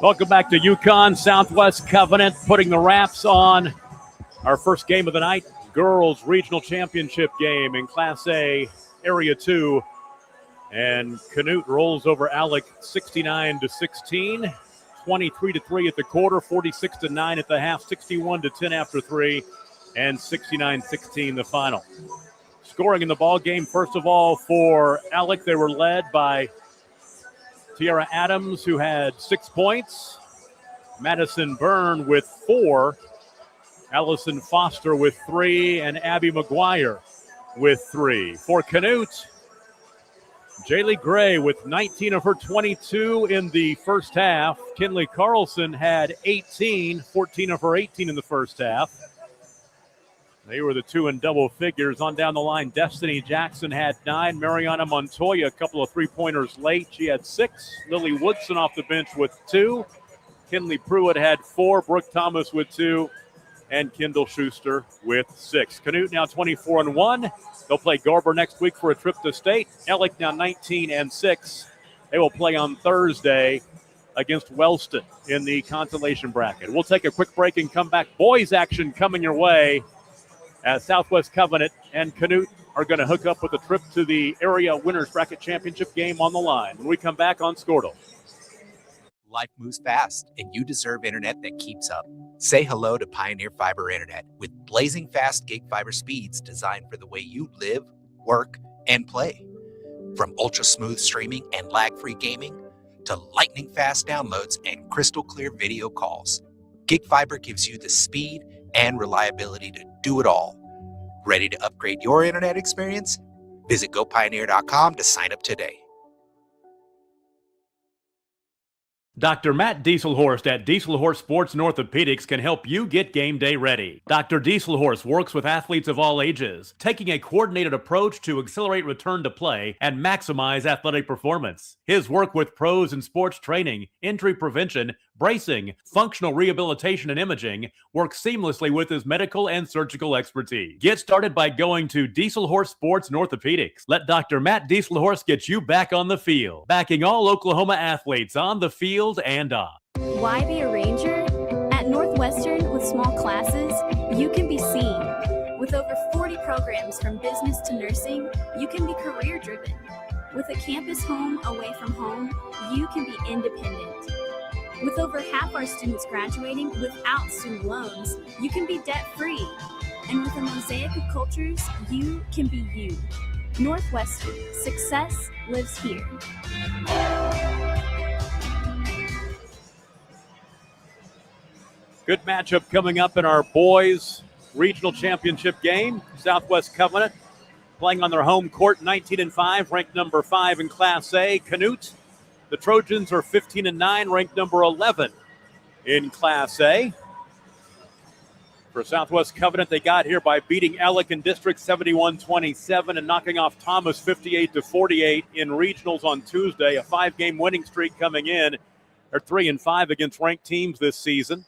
Welcome back to UConn. Southwest Covenant putting the wraps on our first game of the night, girls regional championship game in Class A, Area 2. And Canute rolls over Alec 69-16, 23-3 at the quarter, 46-9 at the half, 61-10 after 3, and 69-16 the final. Scoring in the ball game, first of all, for Alec, they were led by Tiara Adams, who had 6 points, Madison Byrne with 4, Allison Foster with 3, and Abby McGuire with 3. For Canute, Jaylee Gray with 19 of her 22 in the first half. Kinley Carlson had 18, 14 of her 18 in the first half. They were the two in double figures. On down the line, Destiny Jackson had 9. Mariana Montoya, a couple of three-pointers late. She had 6. Lily Woodson off the bench with 2. Kinley Pruitt had 4. Brooke Thomas with 2. And Kendall Schuster with 6. Canute now 24-1. They'll play Garber next week for a trip to state. Alec now 19-6. They will play on Thursday against Wellston in the consolation bracket. We'll take a quick break and come back. Boys action coming your way as Southwest Covenant and Canute are going to hook up with a trip to the area winners bracket championship game on the line when we come back on Scortle. Life moves fast, and you deserve internet that keeps up. Say hello to Pioneer Fiber Internet with blazing fast gig fiber speeds designed for the way you live, work, and play. From ultra-smooth streaming and lag-free gaming to lightning-fast downloads and crystal-clear video calls, Gig Fiber gives you the speed and reliability to do it all. Ready to upgrade your internet experience? Visit gopioneer.com to sign up today. Dr. Matt Dieselhorst at Dieselhorst Sports and Orthopedics can help you get game day ready. Dr. Dieselhorst works with athletes of all ages, taking a coordinated approach to accelerate return to play and maximize athletic performance. His work with pros in sports training, injury prevention, bracing, functional rehabilitation, and imaging works seamlessly with his medical and surgical expertise. Get started by going to Dieselhorst Sports and Orthopedics. Let Dr. Matt Dieselhorst get you back on the field, backing all Oklahoma athletes on the field and off. Why be a Ranger? At Northwestern, with small classes, you can be seen. With over 40 programs from business to nursing, you can be career-driven. With a campus home away from home, you can be independent. With over half our students graduating without student loans, you can be debt-free. And with a mosaic of cultures, you can be you. Northwestern, success lives here. Good matchup coming up in our boys regional championship game. Southwest Covenant playing on their home court, 19-5, ranked number 5 in Class A. Canute, the Trojans are 15-9, ranked number 11 in Class A. For Southwest Covenant, they got here by beating Alec in District 71-27 and knocking off Thomas 58-48 in regionals on Tuesday. A 5-game winning streak coming in. They're 3-5 against ranked teams this season.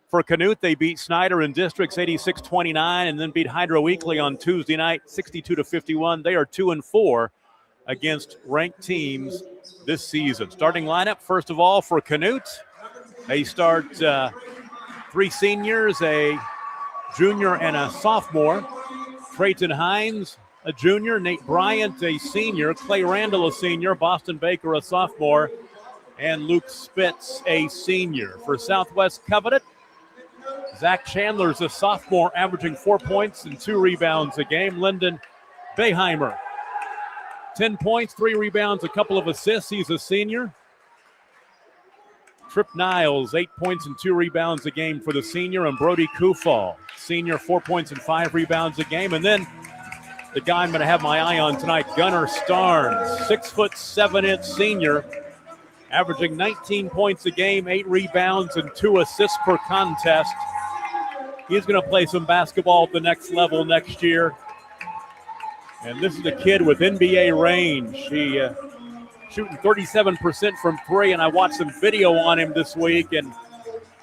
For Canute, they beat Snyder in Districts 86-29 and then beat Hydro Weekly on Tuesday night 62-51. They are 2-4 against ranked teams this season. Starting lineup, first of all, for Canute, they start 3 seniors, a junior and a sophomore. Trayton Hines, a junior. Nate Bryant, a senior. Clay Randall, a senior. Boston Baker, a sophomore. And Luke Spitz, a senior. For Southwest Covenant, Zach Chandler's a sophomore, averaging 4 points and 2 rebounds a game. Lyndon Beheimer, 10 points, 3 rebounds, a couple of assists. He's a senior. Trip Niles, 8 points and 2 rebounds a game for the senior. And Brody Kufal, senior, 4 points and 5 rebounds a game. And then the guy I'm going to have my eye on tonight, Gunnar Starnes, 6'7" senior, averaging 19 points a game, 8 rebounds, and 2 assists per contest. He's going to play some basketball at the next level next year. And this is a kid with NBA range. He shooting 37% from 3, and I watched some video on him this week, and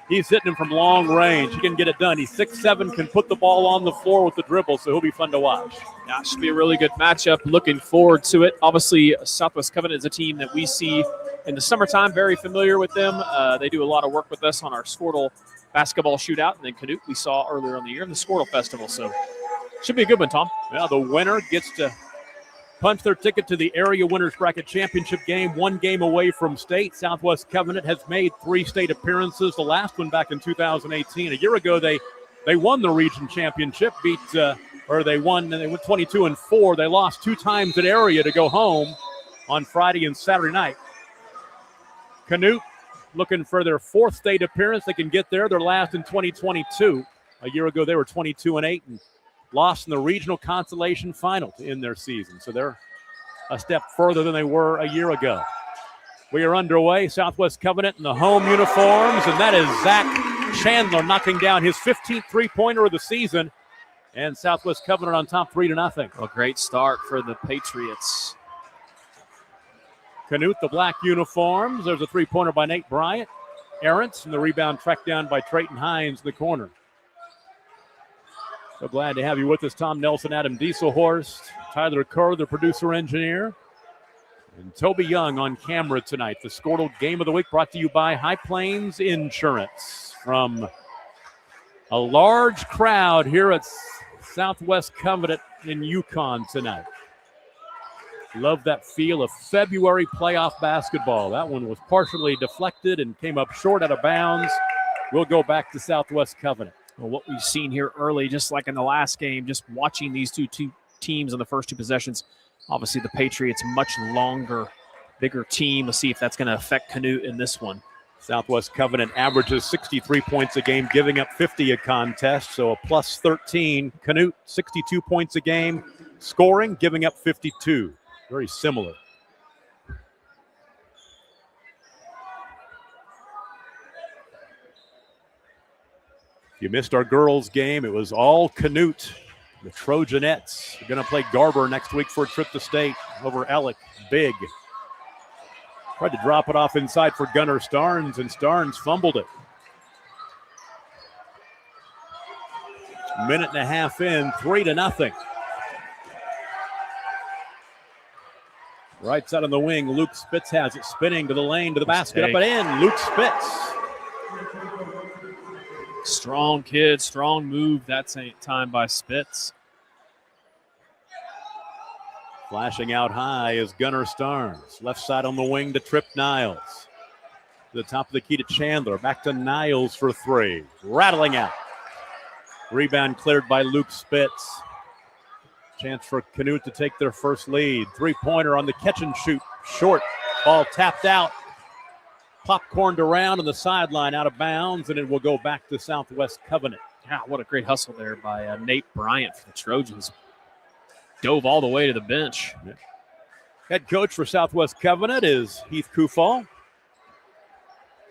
he's hitting him from long range. He can get it done. He's 6'7", can put the ball on the floor with the dribble, so he'll be fun to watch. Yeah, it should be a really good matchup. Looking forward to it. Obviously, Southwest Covenant is a team that we see in the summertime, very familiar with them. They do a lot of work with us on our Squirtle basketball shootout, and then Canute we saw earlier in the year in the Squirtle Festival. So should be a good one, Tom. Well, the winner gets to punch their ticket to the area winners bracket championship game, 1 game away from state. Southwest Covenant has made 3 state appearances, the last one back in 2018. A year ago, they won the region championship, they won 22-4. They lost 2 times at area to go home on Friday and Saturday night. Canute looking for their 4th state appearance. They can get there. They're last in 2022. A year ago, they were 22-8 and lost in the regional consolation final to end their season. So they're a step further than they were a year ago. We are underway. Southwest Covenant in the home uniforms, and that is Zach Chandler knocking down his 15th three-pointer of the season. And Southwest Covenant on top 3-0. A great start for the Patriots. Canute, the black uniforms. There's a three-pointer by Nate Bryant. Arentz, and the rebound tracked down by Trayton Hines in the corner. So glad to have you with us, Tom Nelson, Adam Dieselhorst, Tyler Kerr, the producer-engineer, and Toby Young on camera tonight. The Squirtle Game of the Week brought to you by High Plains Insurance. From a large crowd here at Southwest Covenant in Yukon tonight. Love that feel of February playoff basketball. That one was partially deflected and came up short out of bounds. We'll go back to Southwest Covenant. Well, what we've seen here early, just like in the last game, just watching these two teams in the first 2 possessions, obviously the Patriots much longer, bigger team. Let's see if that's going to affect Canute in this one. Southwest Covenant averages 63 points a game, giving up 50 a contest, so a plus 13. Canute, 62 points a game, scoring, giving up 52. Very similar. If you missed our girls' game, it was all Canute. The Trojanettes are going to play Garber next week for a trip to state over Ellick. Big. Tried to drop it off inside for Gunnar Starnes, and Starnes fumbled it. Minute and a half in, 3-0. Right side on the wing, Luke Spitz has it, spinning to the lane, to the basket, up and in. Luke Spitz. Strong kid, strong move that time by Spitz. Flashing out high is Gunnar Starnes. Left side on the wing to Trip Niles. To the top of the key to Chandler. Back to Niles for 3. Rattling out. Rebound cleared by Luke Spitz. Chance for Canute to take their first lead. 3-pointer on the catch and shoot. Short. Ball tapped out. Popcorned around on the sideline, out of bounds, and it will go back to Southwest Covenant. Yeah, what a great hustle there by Nate Bryant for the Trojans. Dove all the way to the bench. Yeah. Head coach for Southwest Covenant is Heath Kufal.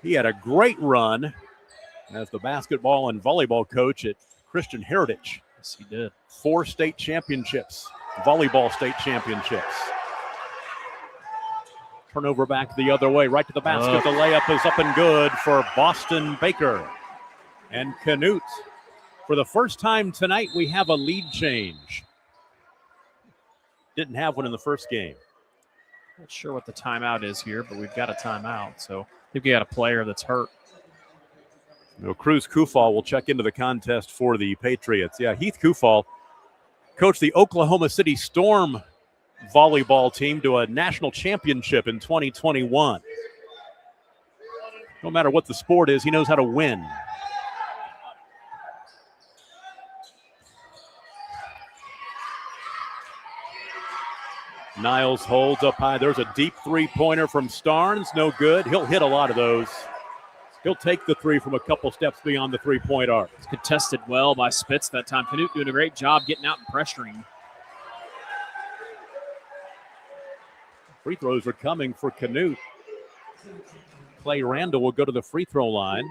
He had a great run as the basketball and volleyball coach at Christian Heritage. Yes, he did. 4 state championships, volleyball state championships. Turnover back the other way, right to the basket. The layup is up and good for Boston Baker. And Canute, for the first time tonight, we have a lead change. Didn't have one in the first game. Not sure what the timeout is here, but we've got a timeout. So I think we got a player that's hurt. Cruz Kufal will check into the contest for the Patriots. Yeah, Heath Kufal coached the Oklahoma City Storm volleyball team to a national championship in 2021. No matter what the sport is, he knows how to win. Niles holds up high. There's a deep 3-pointer from Starnes. No good. He'll hit a lot of those. He'll take the 3 from a couple steps beyond the 3-point arc. It's contested well by Spitz that time. Canute doing a great job getting out and pressuring. Free throws are coming for Canute. Clay Randall will go to the free throw line.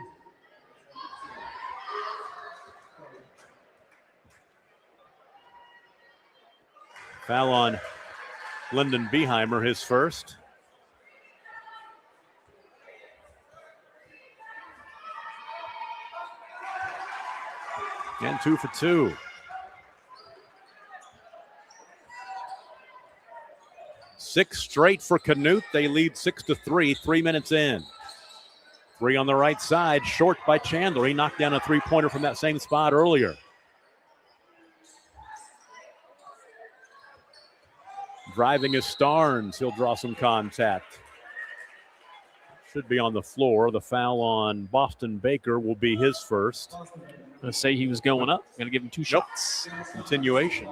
Foul on Lyndon Beheimer, his first. And 2 for 2. 6 straight for Canute. They lead 6-3, 3 minutes in. 3 on the right side, short by Chandler. He knocked down a three-pointer from that same spot earlier. Driving is Starnes. He'll draw some contact. Should be on the floor. The foul on Boston Baker will be his first. I'm going to say he was going up. I'm going to give him 2 shots. Continuation.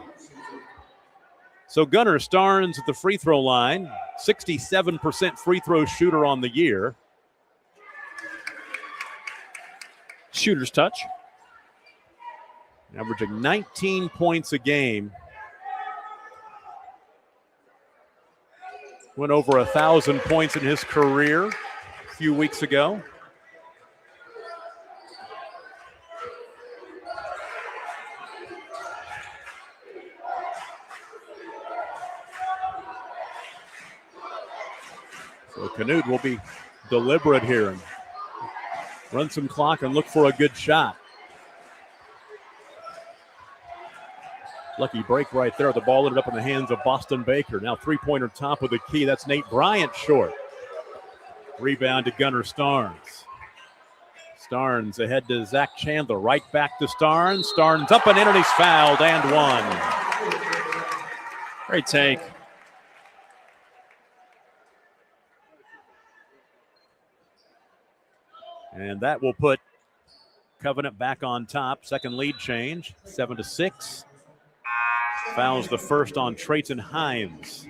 So Gunnar Starnes at the free throw line. 67% free throw shooter on the year. Shooter's touch. Averaging 19 points a game. Went over 1,000 points in his career a few weeks ago. So Canute will be deliberate here and run some clock and look for a good shot. Lucky break right there. The ball ended up in the hands of Boston Baker. Now three-pointer top of the key. That's Nate Bryant short. Rebound to Gunnar Starnes. Starnes ahead to Zach Chandler. Right back to Starnes. Starnes up and in, and he's fouled and one. Great take. And that will put Covenant back on top. Second lead change, 7-6. Fouls the first on Trayton Hines.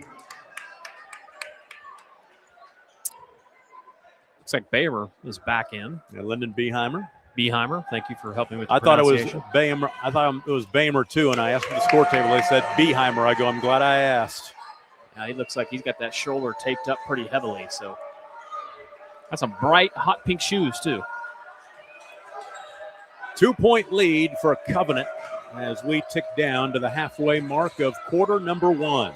Looks like Bayer is back in. And Lyndon Beheimer. Beheimer, thank you for helping with the I thought it was pronunciation. Beheimer. I thought it was Beheimer too, and I asked for the score table. They said Beheimer. I go, I'm glad I asked. Yeah, he looks like he's got that shoulder taped up pretty heavily. So that's some bright, hot pink shoes too. 2-point lead for Covenant as we tick down to the halfway mark of quarter number 1.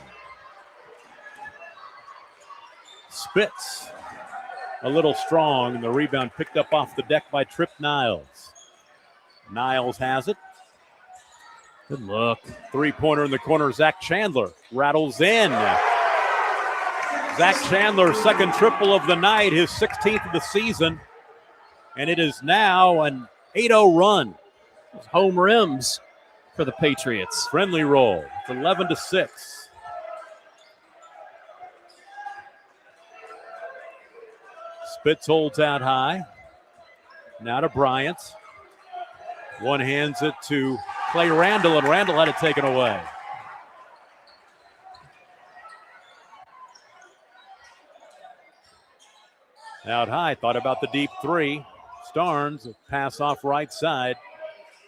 Spitz a little strong, and the rebound picked up off the deck by Trip Niles. Niles has it. Good look. Three-pointer in the corner. Zach Chandler rattles in. Zach Chandler's second triple of the night, his 16th of the season. And it is now an 8-0 run. Home rims for the Patriots. Friendly roll. It's 11-6. Spitz holds out high. Now to Bryant. One hands it to Clay Randall, and Randall had it taken away. Out high, thought about the deep three. Starnes, pass off right side.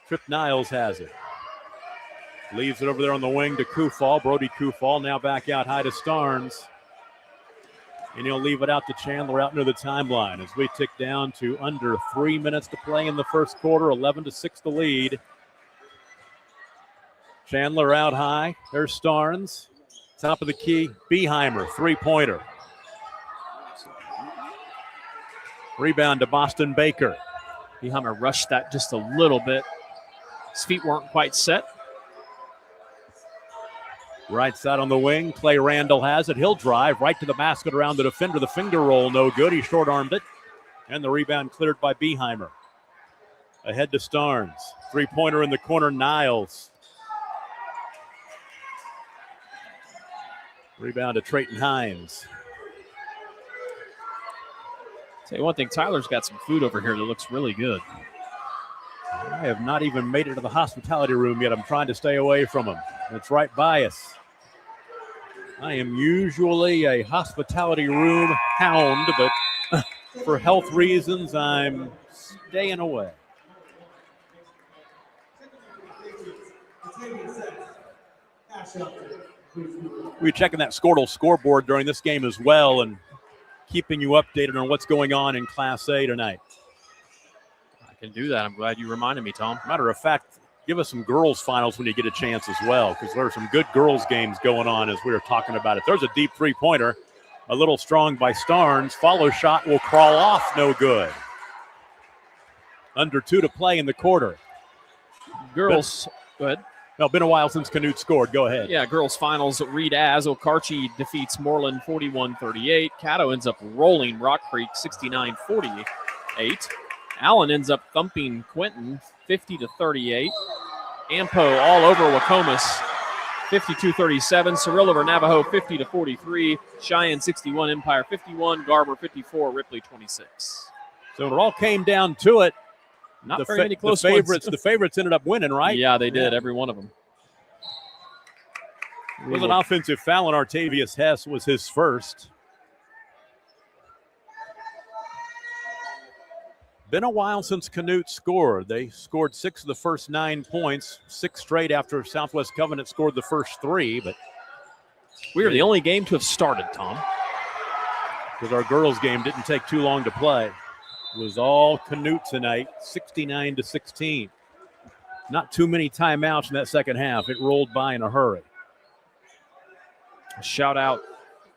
Trip Niles has it. Leaves it over there on the wing to Kufal. Brody Kufal now back out high to Starnes. And he'll leave it out to Chandler out near the timeline as we tick down to under 3 minutes to play in the first quarter. 11-6 the lead. Chandler out high. There's Starnes. Top of the key, Beheimer, three-pointer. Rebound to Boston Baker. Beheimer rushed that just a little bit. His feet weren't quite set. Right side on the wing. Clay Randall has it. He'll drive right to the basket around the defender. The finger roll, no good. He short-armed it. And the rebound cleared by Beheimer. Ahead to Starnes. Three-pointer in the corner, Niles. Rebound to Trayton Hines. Tell you one thing, Tyler's got some food over here that looks really good. I have not even made it to the hospitality room yet. I'm trying to stay away from him. It's right by us. I am usually a hospitality room hound, but for health reasons, I'm staying away. We're checking that Squirtle scoreboard during this game as well and keeping you updated on what's going on in Class A tonight. I can do that. I'm glad you reminded me, Tom. Matter of fact, give us some girls finals when you get a chance as well, because there are some good girls games going on as we were talking about it. There's a deep three-pointer, a little strong by Starnes. Follow shot will crawl off, no good. Under 2 to play in the quarter. Girls, go ahead. No, been a while since Canute scored. Go ahead. Yeah, girls finals, Reed Az. Okarche defeats Moreland 41-38. Caddo ends up rolling Rock Creek 69-48. Allen ends up thumping Quinton 50-38. Ampo all over Wacomas 52-37. Cirillo over Navajo 50-43. Cheyenne 61, Empire 51, Garber 54, Ripley 26. So it all came down to it. Not very many close favorites. ones. The favorites ended up winning, right? Yeah, they did, every one of them. It was an offensive foul on Artavius Hess, was his first. Been a while since Canute scored. They scored 6 of the first 9 points, 6 straight after Southwest Covenant scored the first 3. But we were the only game to have started, Tom. Because our girls' game didn't take too long to play. It was all Canute tonight, 69-16. Not too many timeouts in that second half. It rolled by in a hurry. Shout out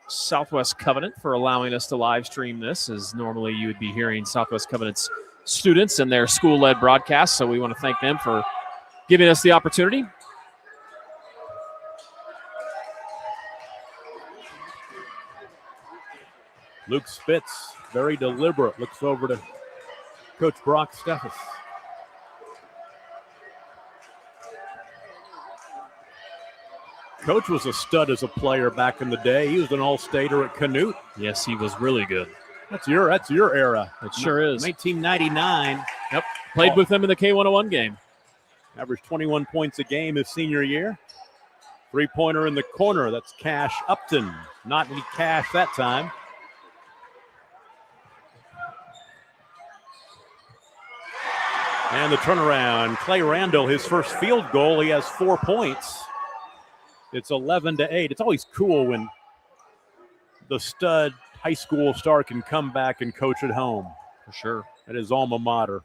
Southwest Covenant for allowing us to live stream this, as normally you would be hearing Southwest Covenant's students and their school-led broadcast. So we want to thank them for giving us the opportunity. Luke Spitz, very deliberate, looks over to Coach Brock Steffes. Coach was a stud as a player back in the day. He was an all-stater at Canute. Yes, he was really good. That's your era. It sure is. 1999. Yep. Played with them in the K101 game. Averaged 21 points a game his senior year. Three-pointer in the corner. That's Cash Upton. Not any Cash that time. And the turnaround. Clay Randall, his first field goal. He has 4 points. It's 11-8. It's always cool when the stud high school star can come back and coach at home. For sure. At his alma mater.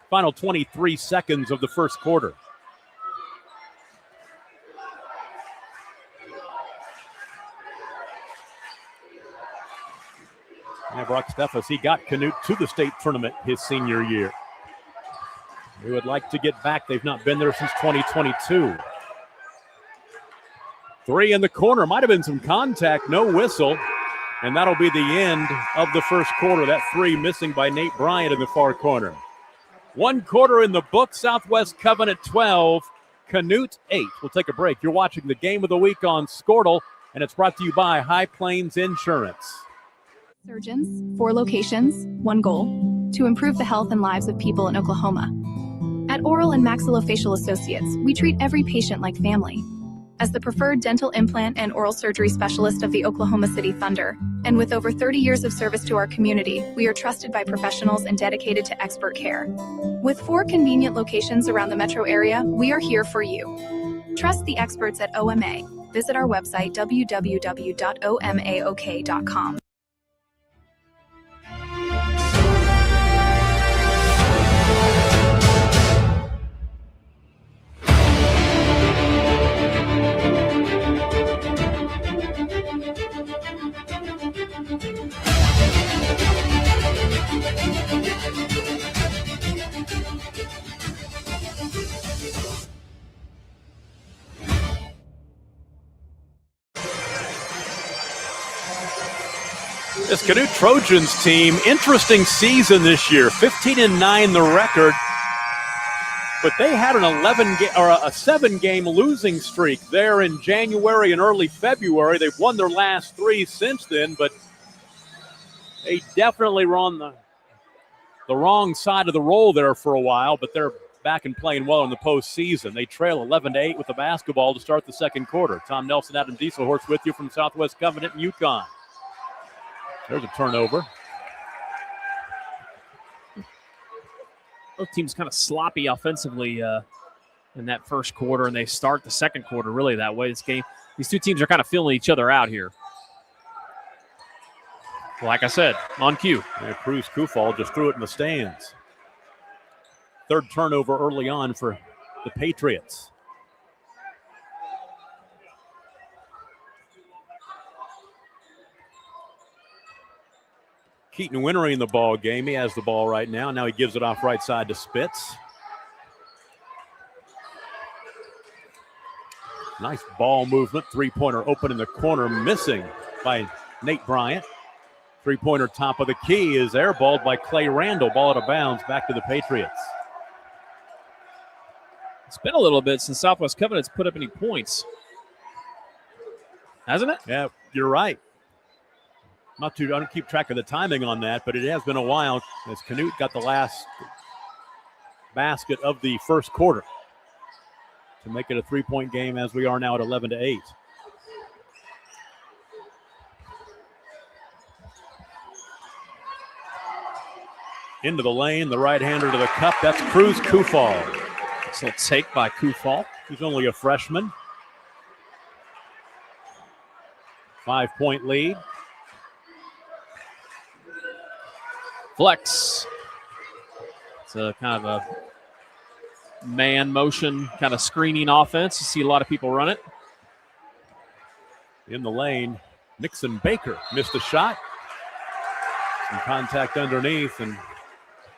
Final 23 seconds of the first quarter. And Brock Steffes, he got Canute to the state tournament his senior year. We would like to get back. They've not been there since 2022. 3 in the corner. Might have been some contact. No whistle. And that'll be the end of the first quarter. That 3 missing by Nate Bryant in the far corner. 1 quarter in the book. Southwest Covenant 12. Canute 8. We'll take a break. You're watching the Game of the Week on Skortle, and it's brought to you by High Plains Insurance. Surgeons, 4 locations, 1 goal: to improve the health and lives of people in Oklahoma. At Oral and Maxillofacial Associates, we treat every patient like family. As the preferred dental implant and oral surgery specialist of the Oklahoma City Thunder, and with over 30 years of service to our community, we are trusted by professionals and dedicated to expert care. With 4 convenient locations around the metro area, we are here for you. Trust the experts at OMA. Visit our website, www.omaok.com. This Canute Trojans team, interesting season this year. 15-9 the record, but they had an 7-game losing streak there in January and early February. They've won their last 3 since then, but they definitely were on the wrong side of the roll there for a while, but they're back and playing well in the postseason. They trail 11-8 with the basketball to start the second quarter. Tom Nelson, Adam Dieselhorst with you from Southwest Covenant and UConn. There's a turnover. Both teams kind of sloppy offensively in that first quarter, and they start the second quarter really that way. This game, these two teams are kind of feeling each other out here. Like I said, on cue. Yeah, Cruz Kufal just threw it in the stands. Third turnover early on for the Patriots. Keaton Winnery in the ball game. He has the ball right now. Now he gives it off right side to Spitz. Nice ball movement. Three-pointer open in the corner, missing by Nate Bryant. Three-pointer top of the key is airballed by Clay Randall. Ball out of bounds, back to the Patriots. It's been a little bit since Southwest Covenant's put up any points. Hasn't it? Yeah, you're right. I don't keep track of the timing on that, but it has been a while as Canute got the last basket of the first quarter to make it a three-point game as we are now at 11-8. Into the lane, the right-hander to the cup. That's Cruz Kufal. So take by Kufal. He's only a freshman. 5-point lead. Flex. It's a kind of a man motion, kind of screening offense. You see a lot of people run it. In the lane, Nixon Baker missed a shot. Some contact underneath, and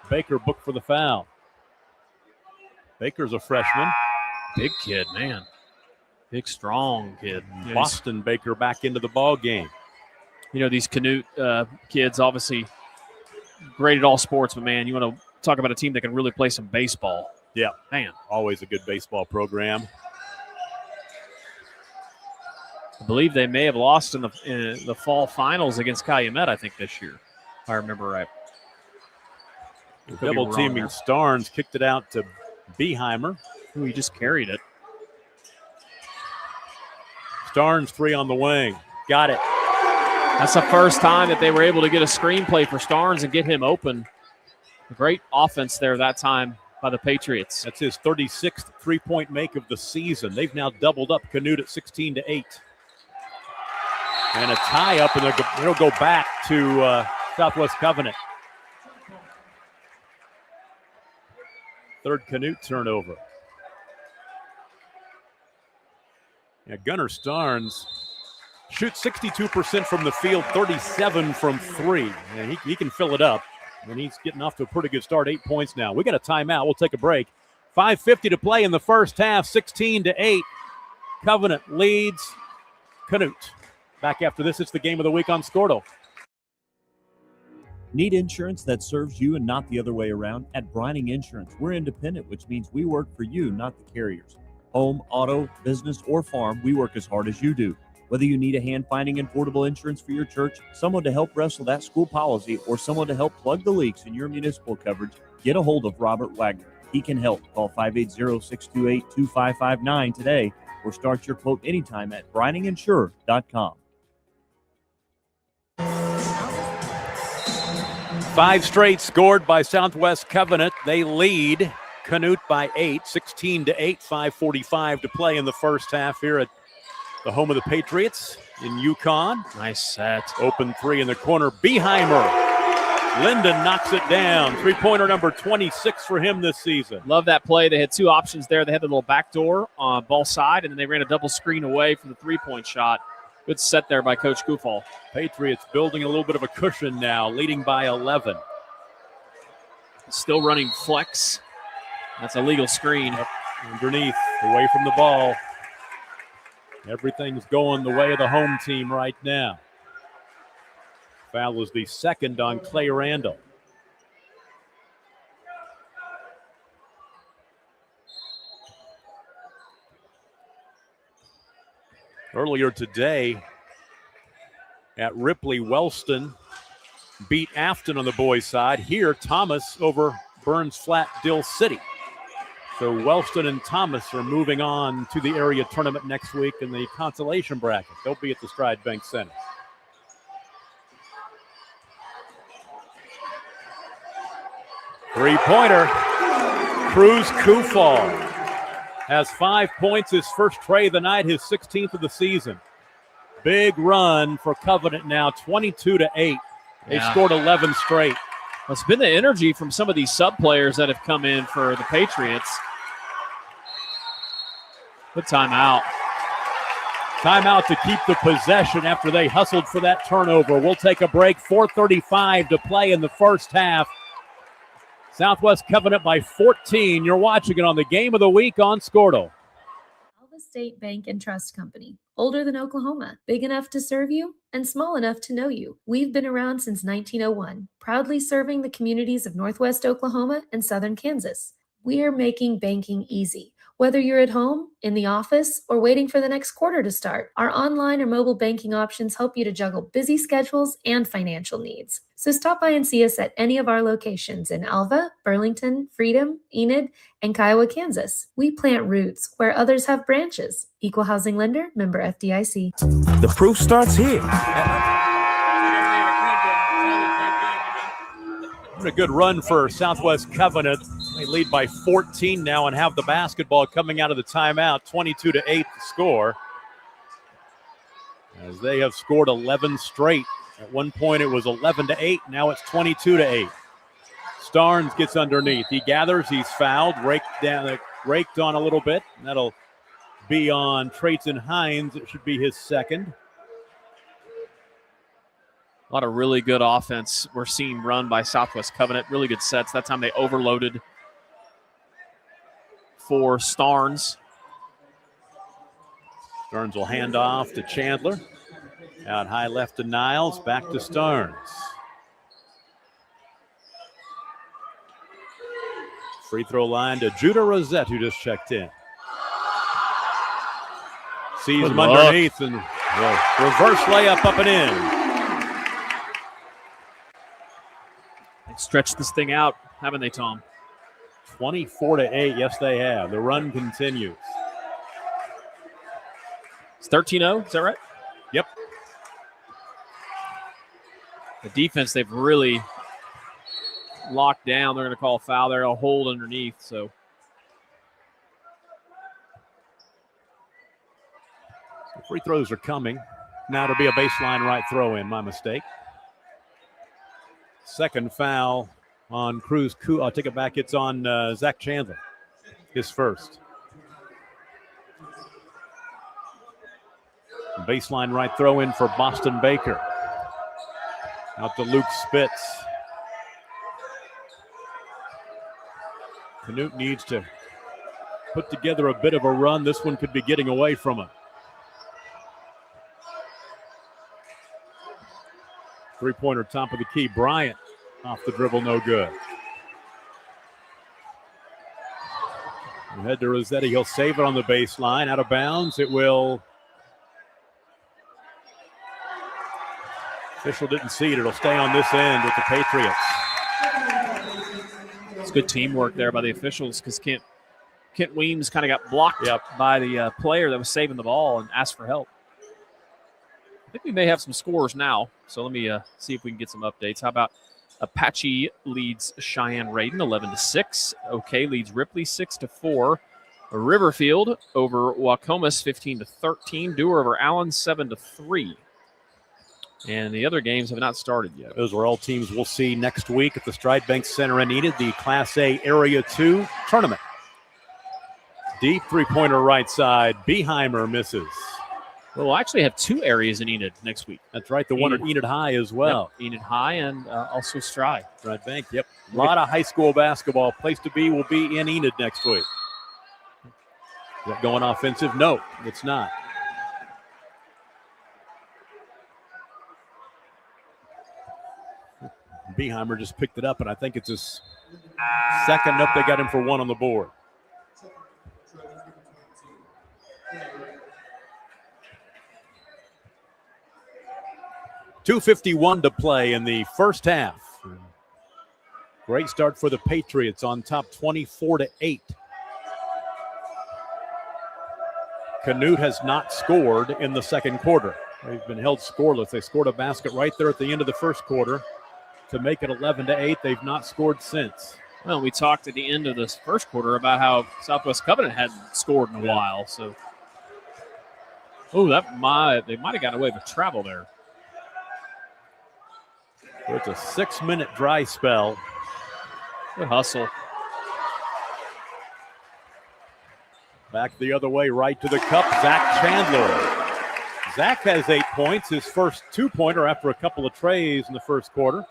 Baker booked for the foul. Baker's a freshman. Big kid, man. Big, strong kid. Boston Baker back into the ball game. You know, these Canute kids, obviously great at all sports, but, man, you want to talk about a team that can really play some baseball. Yeah. Man. Always a good baseball program. I believe they may have lost in the fall finals against Calumet, I think, this year, if I remember right. Double teaming Starnes, kicked it out to Beheimer. Ooh, he just carried it. Starnes three on the wing. Got it. That's the first time that they were able to get a screenplay for Starnes and get him open. A great offense there that time by the Patriots. That's his 36th three-point make of the season. They've now doubled up Canute at 16-8. And a tie-up, and they'll go back to Southwest Covenant. Third Canute turnover. Yeah, Gunnar Starnes shoots 62% from the field, 37 from three. And he can fill it up. And he's getting off to a pretty good start, 8 points now. We got a timeout. We'll take a break. 5:50 to play in the first half, 16-8. Covenant leads Canute. Back after this, it's the game of the week on Scordo. Need insurance that serves you and not the other way around? At Brining Insurance, we're independent, which means we work for you, not the carriers. Home, auto, business, or farm, we work as hard as you do. Whether you need a hand-finding and portable insurance for your church, someone to help wrestle that school policy, or someone to help plug the leaks in your municipal coverage, get a hold of Robert Wagner. He can help. Call 580-628-2559 today or start your quote anytime at brininginsure.com. 5 straight scored by Southwest Covenant. They lead Canute by 8, 16-8, 5:45 to play in the first half here at the home of the Patriots in Yukon. Nice set. Open three in the corner. Beheimer. Linden knocks it down. Three-pointer number 26 for him this season. Love that play. They had two options there. They had the little backdoor on ball side, and then they ran a double screen away for the three-point shot. Good set there by Coach Kufal. Patriots building a little bit of a cushion now, leading by 11. Still running flex. That's a legal screen. Yep. Underneath, away from the ball. Everything's going the way of the home team right now. Foul is the second on Clay Randall. Earlier today at Ripley, Wellston beat Afton on the boys' side. Here, Thomas over Burns Flat, Dill City. So Wellston and Thomas are moving on to the area tournament next week in the consolation bracket. They'll be at the Stride Bank Center. Three-pointer. Cruz Kufal has 5 points, his first tray of the night, his 16th of the season. Big run for Covenant now, 22-8. They've scored 11 straight. Well, it's been the energy from some of these sub players that have come in for the Patriots. Good timeout. Timeout to keep the possession after they hustled for that turnover. We'll take a break. 4:35 to play in the first half. Southwest Covenant by 14. You're watching it on the Game of the Week on Scordo. Alva State Bank and Trust Company. Older than Oklahoma, big enough to serve you, and small enough to know you. We've been around since 1901, proudly serving the communities of Northwest Oklahoma and Southern Kansas. We're making banking easy. Whether you're at home, in the office, or waiting for the next quarter to start, our online or mobile banking options help you to juggle busy schedules and financial needs. So stop by and see us at any of our locations in Alva, Burlington, Freedom, Enid, and Kiowa, Kansas. We plant roots where others have branches. Equal Housing Lender, member FDIC. The proof starts here. A good run for Southwest Covenant. They lead by 14 now and have the basketball coming out of the timeout. 22-8 the score. As they have scored 11 straight. At one point it was 11-8. Now it's 22-8. Starnes gets underneath. He gathers. He's fouled. Raked on a little bit. That'll be on Trayton Hines. It should be his second. A lot of really good offense we're seeing run by Southwest Covenant. Really good sets. That time they overloaded for Starnes. Starnes will hand off to Chandler. Out high left to Niles. Back to Starnes. Free throw line to Judah Rosette, who just checked in. Sees him underneath and reverse layup up and in. Stretch this thing out, haven't they, Tom? 24-8. Yes, they have. The run continues. It's 13-0. Is that right? Yep. The defense, they've really locked down. They're going to call a foul there. A hold underneath. So free throws are coming. Now it'll be a baseline right throw in. My mistake. Second foul on Cruz. I'll take it back. It's on Zach Chandler. His first. Baseline right throw in for Boston Baker. Out to Luke Spitz. Canute needs to put together a bit of a run. This one could be getting away from him. Three-pointer top of the key. Bryant off the dribble, no good. We'll head to Rossetti. He'll save it on the baseline. Out of bounds. It will. Official didn't see it. It'll stay on this end with the Patriots. It's good teamwork there by the officials because Kent Weems kind of got blocked by the player that was saving the ball and asked for help. I think we may have some scores now, so let me see if we can get some updates. How about Apache leads Cheyenne Raiden 11-6. OK leads Ripley 6-4. Riverfield over Wacomas 15-13. Dewar over Allen 7-3. And the other games have not started yet. Those are all teams we'll see next week at the Stride Bank Center in Enid, the Class A Area 2 tournament. Deep three-pointer right side. Beheimer misses. Well, we'll actually have two areas in Enid next week. That's right. The one at Enid High as well. Yep, Enid High and also Stride. Stride Bank, yep. A lot of high school basketball. Place to be will be in Enid next week. Is that going offensive? No, it's not. Beheimer just picked it up, and I think it's his second up. They got him for one on the board. .251 to play in the first half. Great start for the Patriots on top 24-8. Canute has not scored in the second quarter. They've been held scoreless. They scored a basket right there at the end of the first quarter to make it 11-8. They've not scored since. Well, we talked at the end of this first quarter about how Southwest Covenant hadn't scored in a while. So, they might have gotten away with travel there. So it's a 6-minute dry spell. Good hustle. Back the other way, right to the cup, Zach Chandler. Zach has 8 points, his first two-pointer after a couple of trays in the first quarter.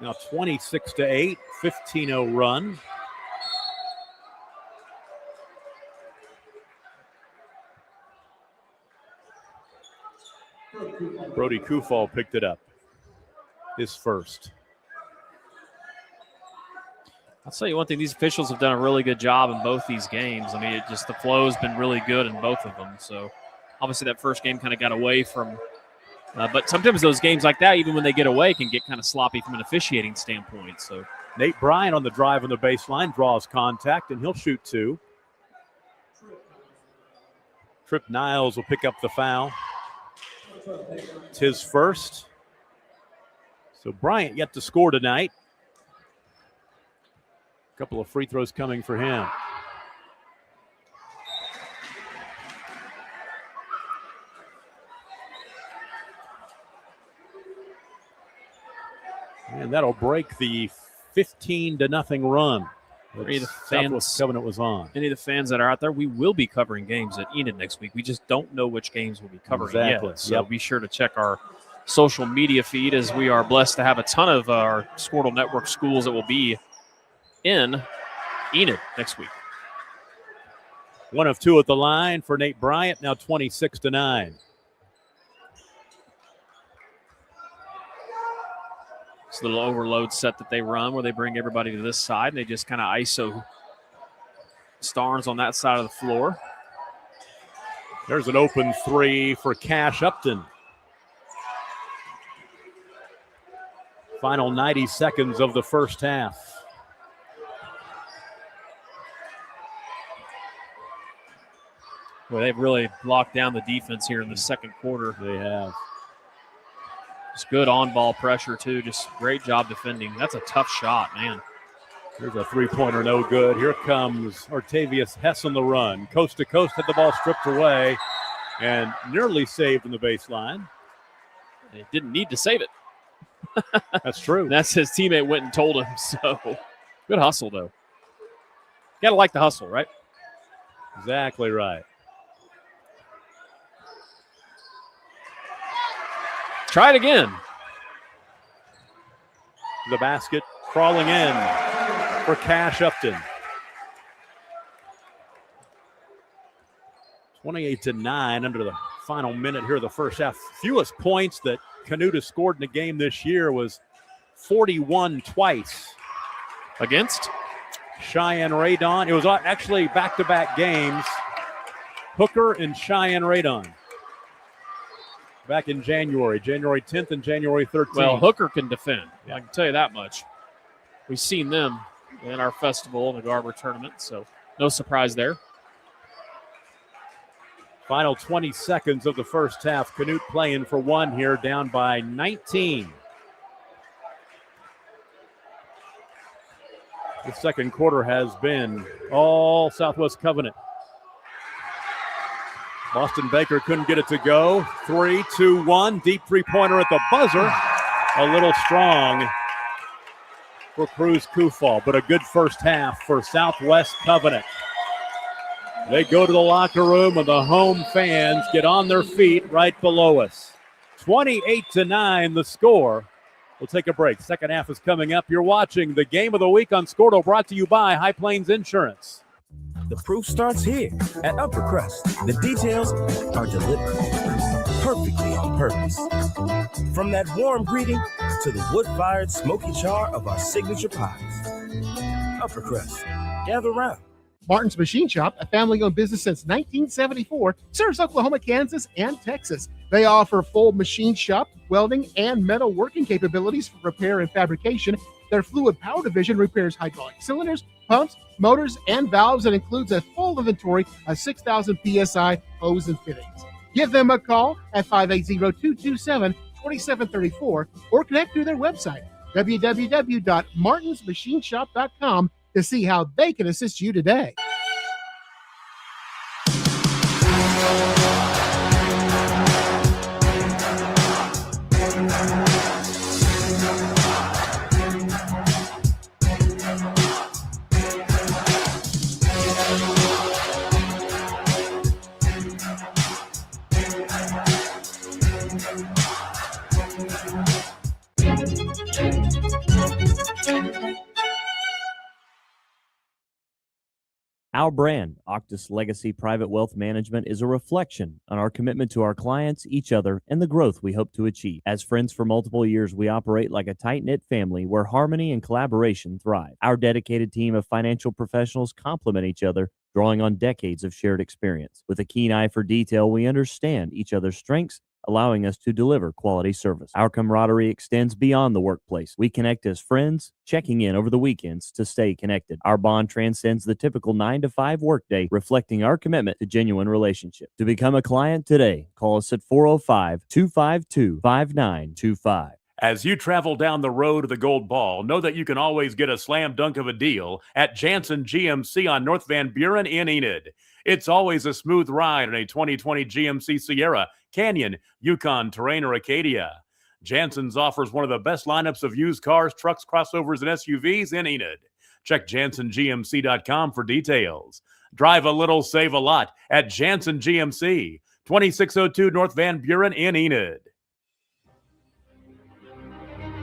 Now 26-8, 15-0 run. Brody Kufal picked it up. His first. I'll tell you one thing, these officials have done a really good job in both these games. I mean, the flow has been really good in both of them. So obviously that first game kind of got away from, but sometimes those games like that, even when they get away, can get kind of sloppy from an officiating standpoint. So Nate Bryant on the drive on the baseline draws contact, and he'll shoot two. Trip Niles will pick up the foul. It's his first. So Bryant yet to score tonight. A couple of free throws coming for him. And that'll break the 15-0 run that Southwest Covenant was on. Any of the fans that are out there, we will be covering games at Enid next week. We just don't know which games we'll be covering yet. So be sure to check our social media feed, as we are blessed to have a ton of our Squirtle Network schools that will be in Enid next week. 1 of 2 at the line for Nate Bryant, now 26-9. This little overload set that they run where they bring everybody to this side and they just kind of ISO Starnes on that side of the floor. There's an open three for Cash Upton. Final 90 seconds of the first half. Well, they've really locked down the defense here in the second quarter. They have. Just good on-ball pressure, too. Just great job defending. That's a tough shot, man. Here's a three-pointer, no good. Here comes Artavius Hess on the run. Coast to coast, had the ball stripped away and nearly saved in the baseline. They didn't need to save it. That's true. That's his teammate went and told him. So good hustle, though. Got to like the hustle, right? Exactly right. Try it again. The basket crawling in for Cash Upton. 28-9 under the final minute here of the first half. Fewest points that Canute has scored in a game this year was 41 twice. Against Cheyenne Radon. It was actually back-to-back games. Hooker and Cheyenne Radon. Back in January 10th and January 13th. Well, Hooker can defend. I can tell you that much. We've seen them in our festival in the Garber tournament, so no surprise there. Final 20 seconds of the first half. Canute playing for one here, down by 19. The second quarter has been all Southwest Covenant. Boston Baker couldn't get it to go. 3, 2, 1. Deep three-pointer at the buzzer. A little strong for Cruz Kufal, but a good first half for Southwest Covenant. They go to the locker room and the home fans get on their feet right below us. 28-9 the score. We'll take a break. Second half is coming up. You're watching the Game of the Week on Squirtle, brought to you by High Plains Insurance. The proof starts here at Upper Crust. The details are deliberate, perfectly on purpose. From that warm greeting to the wood-fired smoky char of our signature pies. Upper Crust, gather round. Martin's Machine Shop, a family-owned business since 1974, serves Oklahoma, Kansas, and Texas. They offer full machine shop, welding, and metal working capabilities for repair and fabrication. Their fluid power division repairs hydraulic cylinders, pumps, motors, and valves, and includes a full inventory of 6,000 PSI hose and fittings. Give them a call at 580-227-2734 or connect through their website, www.martinsmachineshop.com, to see how they can assist you today. Our brand, Octus Legacy Private Wealth Management, is a reflection on our commitment to our clients, each other, and the growth we hope to achieve. As friends for multiple years, we operate like a tight-knit family where harmony and collaboration thrive. Our dedicated team of financial professionals complement each other, drawing on decades of shared experience. With a keen eye for detail, we understand each other's strengths, allowing us to deliver quality service. Our camaraderie extends beyond the workplace. We connect as friends, checking in over the weekends to stay connected. Our bond transcends the typical 9-to-5 workday, reflecting our commitment to genuine relationship. To become a client today, call us at 405-252-5925. As you travel down the road to the Gold Ball, know that you can always get a slam dunk of a deal at Jansen GMC on North Van Buren in Enid. It's always a smooth ride in a 2020 GMC Sierra, Canyon, Yukon, Terrain, or Acadia. Jansen's offers one of the best lineups of used cars, trucks, crossovers, and SUVs in Enid. Check JansenGMC.com for details. Drive a little, save a lot at Jansen GMC, 2602 North Van Buren in Enid.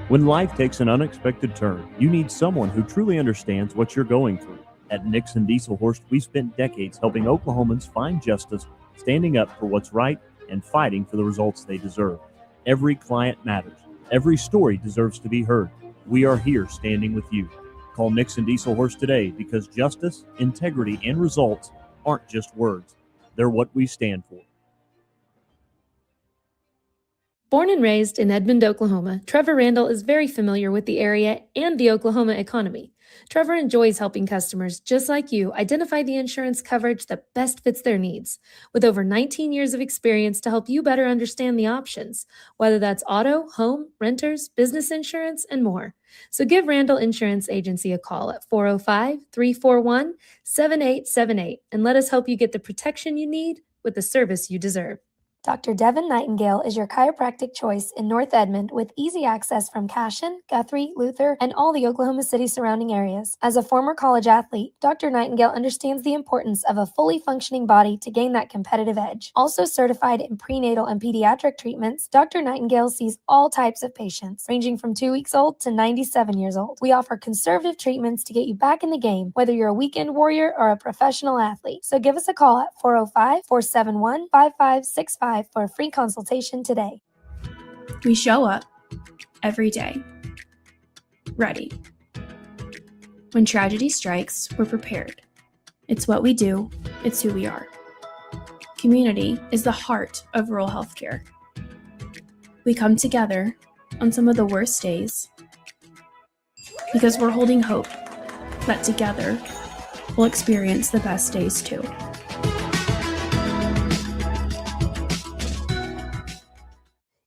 When life takes an unexpected turn, you need someone who truly understands what you're going through. At Nixon Dieselhorst, we've spent decades helping Oklahomans find justice, standing up for what's right, and fighting for the results they deserve. Every client matters. Every story deserves to be heard. We are here standing with you. Call Nixon Dieselhorst today because justice, integrity, and results aren't just words. They're what we stand for. Born and raised in Edmond, Oklahoma, Trevor Randall is very familiar with the area and the Oklahoma economy. Trevor enjoys helping customers just like you identify the insurance coverage that best fits their needs, with over 19 years of experience to help you better understand the options, whether that's auto, home, renters, business insurance, and more. So give Randall Insurance Agency a call at 405-341-7878 and let us help you get the protection you need with the service you deserve. Dr. Devin Nightingale is your chiropractic choice in North Edmond with easy access from Cashion, Guthrie, Luther, and all the Oklahoma City surrounding areas. As a former college athlete, Dr. Nightingale understands the importance of a fully functioning body to gain that competitive edge. Also certified in prenatal and pediatric treatments, Dr. Nightingale sees all types of patients, ranging from 2 weeks old to 97 years old. We offer conservative treatments to get you back in the game, whether you're a weekend warrior or a professional athlete. So give us a call at 405-471-5565 for a free consultation today. We show up every day, ready. When tragedy strikes, we're prepared. It's what we do, it's who we are. Community is the heart of rural healthcare. We come together on some of the worst days because we're holding hope that together we'll experience the best days too.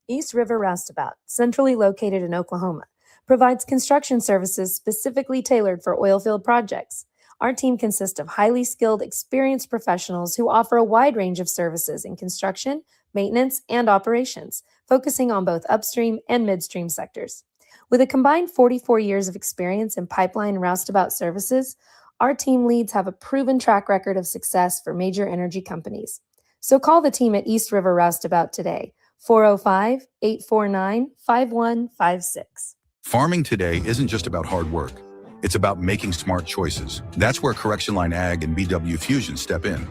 East River Roustabout, centrally located in Oklahoma, provides construction services specifically tailored for oilfield projects. Our team consists of highly skilled, experienced professionals who offer a wide range of services in construction, maintenance, and operations, focusing on both upstream and midstream sectors. With a combined 44 years of experience in pipeline and roustabout services, our team leads have a proven track record of success for major energy companies. So call the team at East River Roustabout today, 405-849-5156. Farming today isn't just about hard work. It's about making smart choices. That's where Correction Line Ag and BW Fusion step in.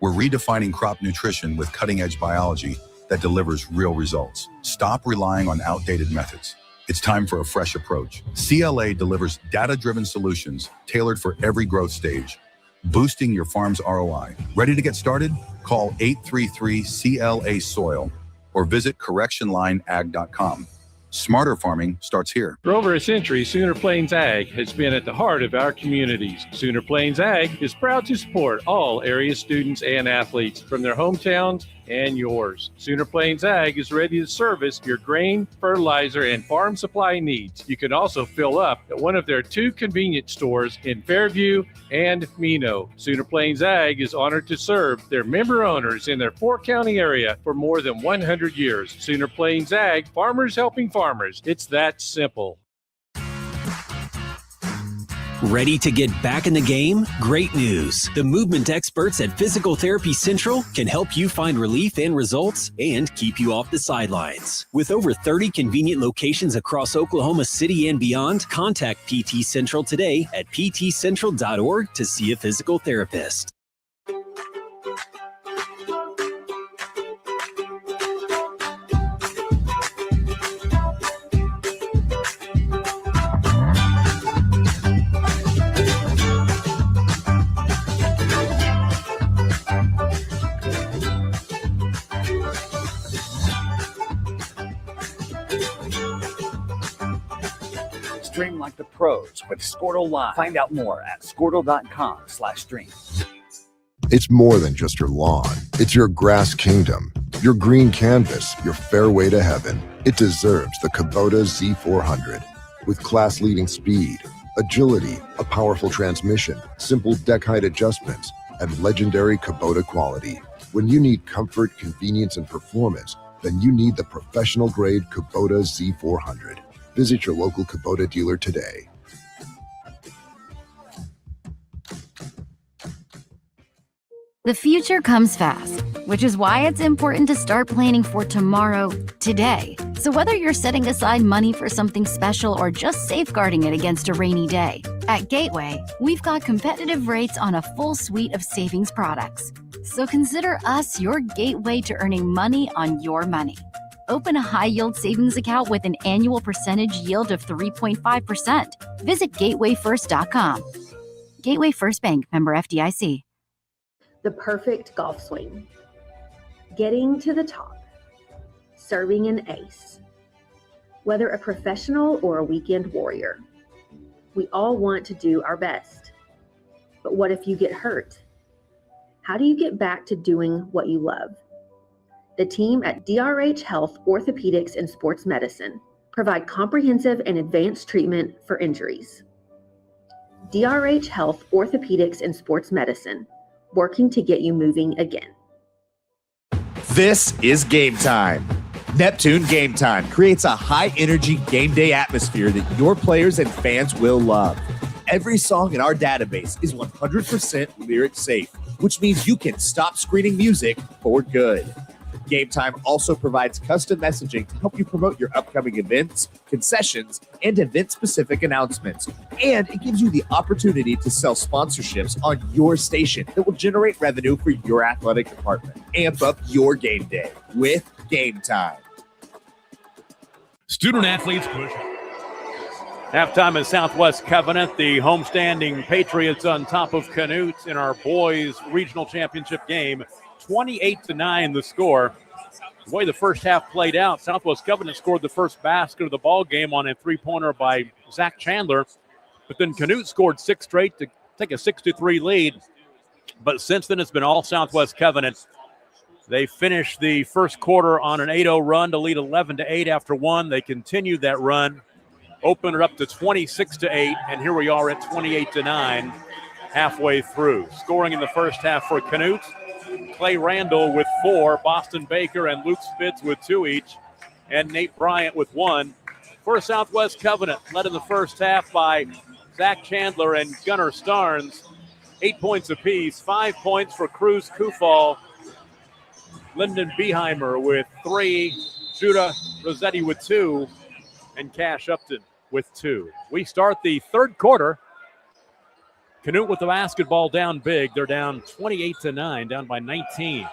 We're redefining crop nutrition with cutting-edge biology that delivers real results. Stop relying on outdated methods. It's time for a fresh approach. CLA delivers data-driven solutions tailored for every growth stage, boosting your farm's ROI. Ready to get started? Call 833-CLA-SOIL or visit correctionlineag.com. Smarter farming starts here. For over a century, Sooner Plains Ag has been at the heart of our communities. Sooner Plains Ag is proud to support all area students and athletes from their hometowns and yours. Sooner Plains Ag is ready to service your grain, fertilizer, and farm supply needs. You can also fill up at one of their 2 convenience stores in Fairview and Mino. Sooner Plains Ag is honored to serve their member owners in their 4-county area for more than 100 years. Sooner Plains Ag, farmers helping farmers. It's that simple. Ready to get back in the game? Great news. The movement experts at Physical Therapy Central can help you find relief and results and keep you off the sidelines. With over 30 convenient locations across Oklahoma City and beyond, contact PT Central today at ptcentral.org to see a physical therapist. Stream like the pros with Squirtle Live. Find out more at squirtle.com/stream. It's more than just your lawn. It's your grass kingdom, your green canvas, your fairway to heaven. It deserves the Kubota Z400. With class-leading speed, agility, a powerful transmission, simple deck height adjustments, and legendary Kubota quality. When you need comfort, convenience, and performance, then you need the professional-grade Kubota Z400. Visit your local Kubota dealer today. The future comes fast, which is why it's important to start planning for tomorrow, today. So whether you're setting aside money for something special or just safeguarding it against a rainy day, at Gateway, we've got competitive rates on a full suite of savings products. So consider us your gateway to earning money on your money. Open a high-yield savings account with an annual percentage yield of 3.5%. Visit gatewayfirst.com. Gateway First Bank, member FDIC. The perfect golf swing. Getting to the top. Serving an ace. Whether a professional or a weekend warrior, we all want to do our best. But what if you get hurt? How do you get back to doing what you love? The team at DRH Health Orthopedics and Sports Medicine provide comprehensive and advanced treatment for injuries. DRH Health Orthopedics and Sports Medicine, working to get you moving again. This is Game Time. Neptune Game Time creates a high-energy game day atmosphere that your players and fans will love. Every song in our database is 100% lyric safe, which means you can stop screening music for good. Game Time also provides custom messaging to help you promote your upcoming events, concessions, and event-specific announcements. And it gives you the opportunity to sell sponsorships on your station that will generate revenue for your athletic department. Amp up your game day with Game Time. Student athletes push. Halftime is Southwest Covenant, the homestanding Patriots on top of Canute in our boys regional championship game. 28-9 the score. The way the first half played out, Southwest Covenant scored the first basket of the ball game on a three-pointer by Zach Chandler, but then Canute scored 6 straight to take a 6-3 lead. But since then, it's been all Southwest Covenant. They finished the first quarter on an 8-0 run to lead 11-8 after one. They continued that run, opened it up to 26-8, and here we are at 28-9 halfway through. Scoring in the first half for Canute, Clay Randall with 4, Boston Baker and Luke Spitz with 2 each, and Nate Bryant with 1. For Southwest Covenant, led in the first half by Zach Chandler and Gunnar Starnes, 8 points apiece, 5 points for Cruz Kufal, Lyndon Beheimer with 3, Judah Rossetti with 2, and Cash Upton with 2. We start the third quarter. Canute with the basketball down big. They're down 28-9, down by 19.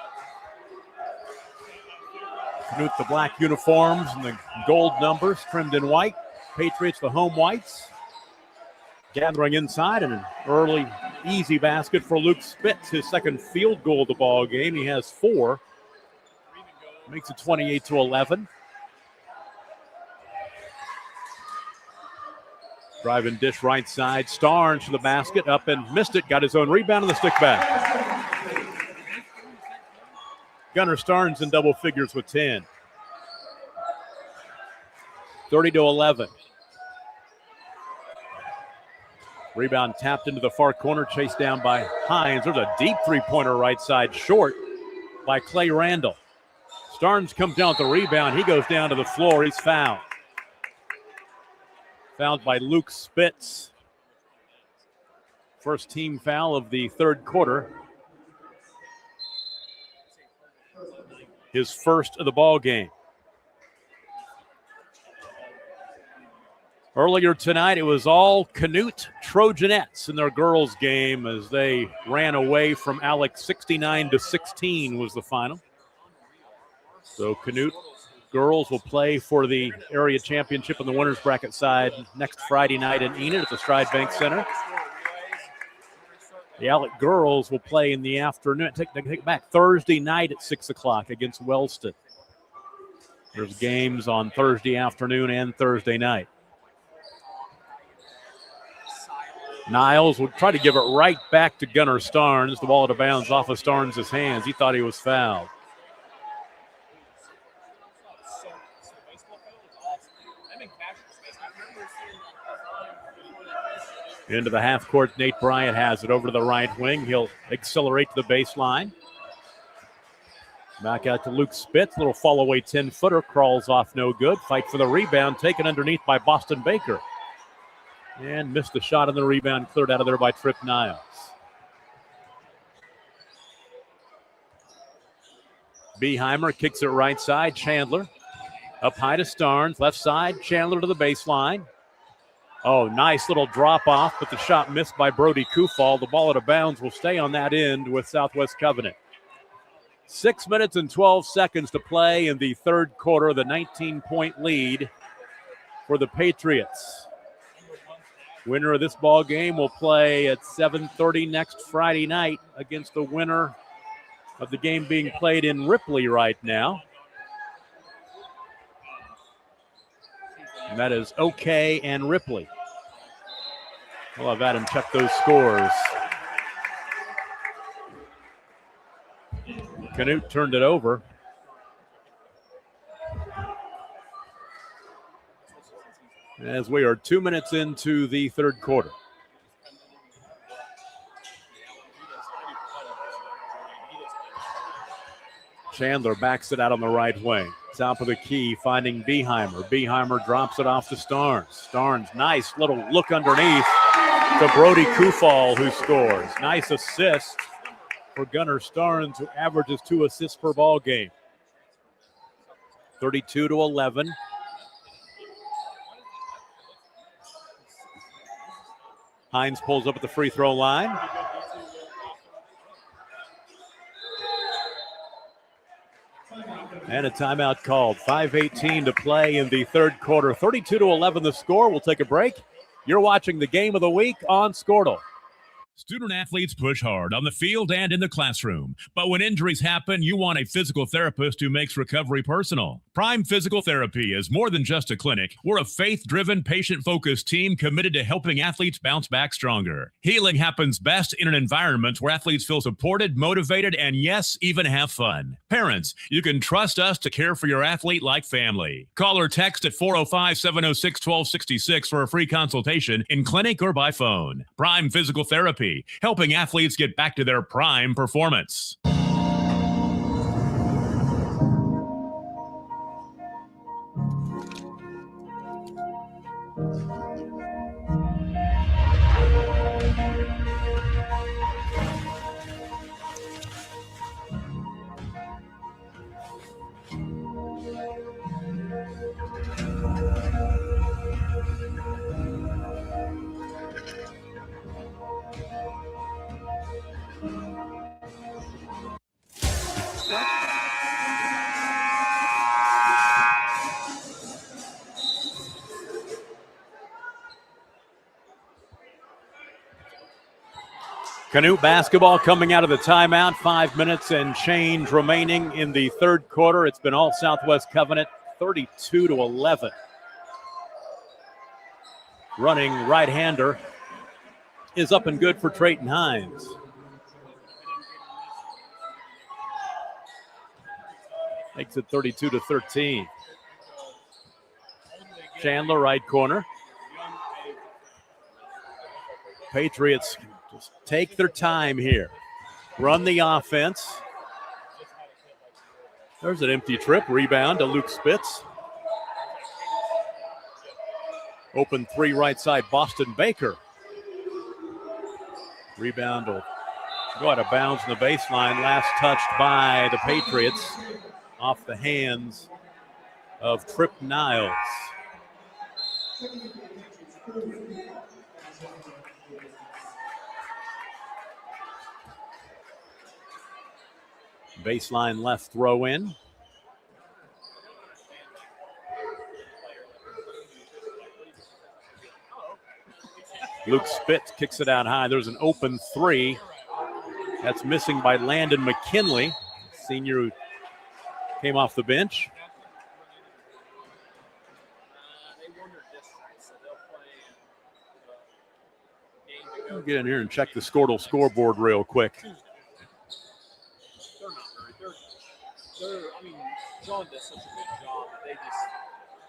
Canute, the black uniforms and the gold numbers trimmed in white. Patriots, the home whites. Gathering inside and an early, easy basket for Luke Spitz, his second field goal of the ball game. He has 4. Makes it 28-11. Driving dish right side. Starnes to the basket. Up and missed it. Got his own rebound on the stick back. Gunnar Starnes in double figures with 10. 30-11. Rebound tapped into the far corner. Chased down by Hines. There's a deep three-pointer right side. Short by Clay Randall. Starnes comes down with the rebound. He goes down to the floor. He's fouled. Fouled by Luke Spitz. First team foul of the third quarter. His first of the ball game. Earlier tonight, it was all Canute Trojanettes in their girls' game as they ran away from Alex. 69-16 was the final. So Canute girls will play for the area championship on the winners bracket side next Friday night in Enid at the Stride Bank Center. The Alec girls will play in the afternoon. Take it back. Thursday night at 6 o'clock against Wellston. There's games on Thursday afternoon and Thursday night. Niles would try to give it right back to Gunnar Starnes. The ball out of bounds off of Starnes' hands. He thought he was fouled. Into the half court, Nate Bryant has it over to the right wing. He'll accelerate to the baseline. Back out to Luke Spitz. Little fall away 10-footer. Crawls off no good. Fight for the rebound. Taken underneath by Boston Baker. And missed the shot on the rebound. Cleared out of there by Tripp Niles. Beheimer kicks it right side. Chandler up high to Starnes. Left side. Chandler to the baseline. Oh, nice little drop off, but the shot missed by Brody Kufal. The ball out of bounds will stay on that end with Southwest Covenant. 6 minutes and 12 seconds to play in the third quarter. The 19-point lead for the Patriots. Winner of this ball game will play at 7:30 next Friday night against the winner of the game being played in Ripley right now. And that is OK and Ripley. We'll have Adam check those scores. Canute turned it over. As we are 2 minutes into the third quarter. Chandler backs it out on the right wing. Top of the key, finding Beheimer. Beheimer drops it off to Starnes. Starnes, nice little look underneath to Brody Kufal, who scores. Nice assist for Gunnar Starnes, who averages 2 assists per ball game. 32-11. Hines pulls up at the free throw line. And a timeout called. 5:18 to play in the third quarter. 32-11 the score. We'll take a break. You're watching the game of the week on Squirtle. Student athletes push hard on the field and in the classroom. But when injuries happen, you want a physical therapist who makes recovery personal. Prime Physical Therapy is more than just a clinic. We're a faith-driven, patient-focused team committed to helping athletes bounce back stronger. Healing happens best in an environment where athletes feel supported, motivated, and yes, even have fun. Parents, you can trust us to care for your athlete like family. Call or text at 405-706-1266 for a free consultation in clinic or by phone. Prime Physical Therapy, helping athletes get back to their prime performance. Canute basketball coming out of the timeout. 5 minutes and change remaining in the third quarter. It's been all Southwest Covenant, 32-11. Running right-hander is up and good for Trayton Hines. Makes it 32-13. Chandler, right corner. Patriots just take their time here. Run the offense. There's an empty trip. Rebound to Luke Spitz. Open three right side, Boston Baker. Rebound will go out of bounds in the baseline. Last touched by the Patriots off the hands of Trip Niles. Baseline left throw in. Luke Spitz kicks it out high. There's an open three. That's missing by Landon McKinley, senior who came off the bench. I'll get in here and check the Squirtle scoreboard real quick. John does such a good job.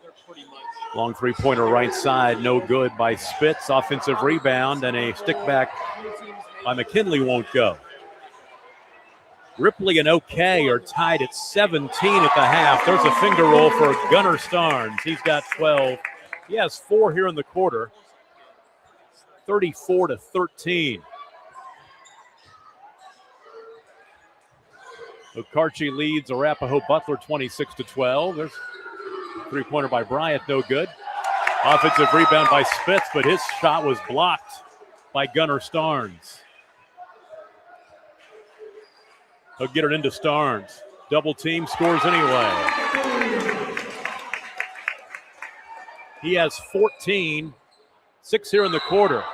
They're pretty much. Long three-pointer right side, no good by Spitz. Offensive rebound and a stick back by McKinley won't go. Ripley and OK are tied at 17 at the half. There's a finger roll for Gunnar Starnes. He's got 12. He has 4 here in the quarter. 34-13. Okarche leads Arapahoe Butler 26-12. There's a three-pointer by Bryant, no good. Offensive rebound by Spitz, but his shot was blocked by Gunnar Starnes. He'll get it into Starnes. Double team, scores anyway. He has 14, 6 here in the quarter.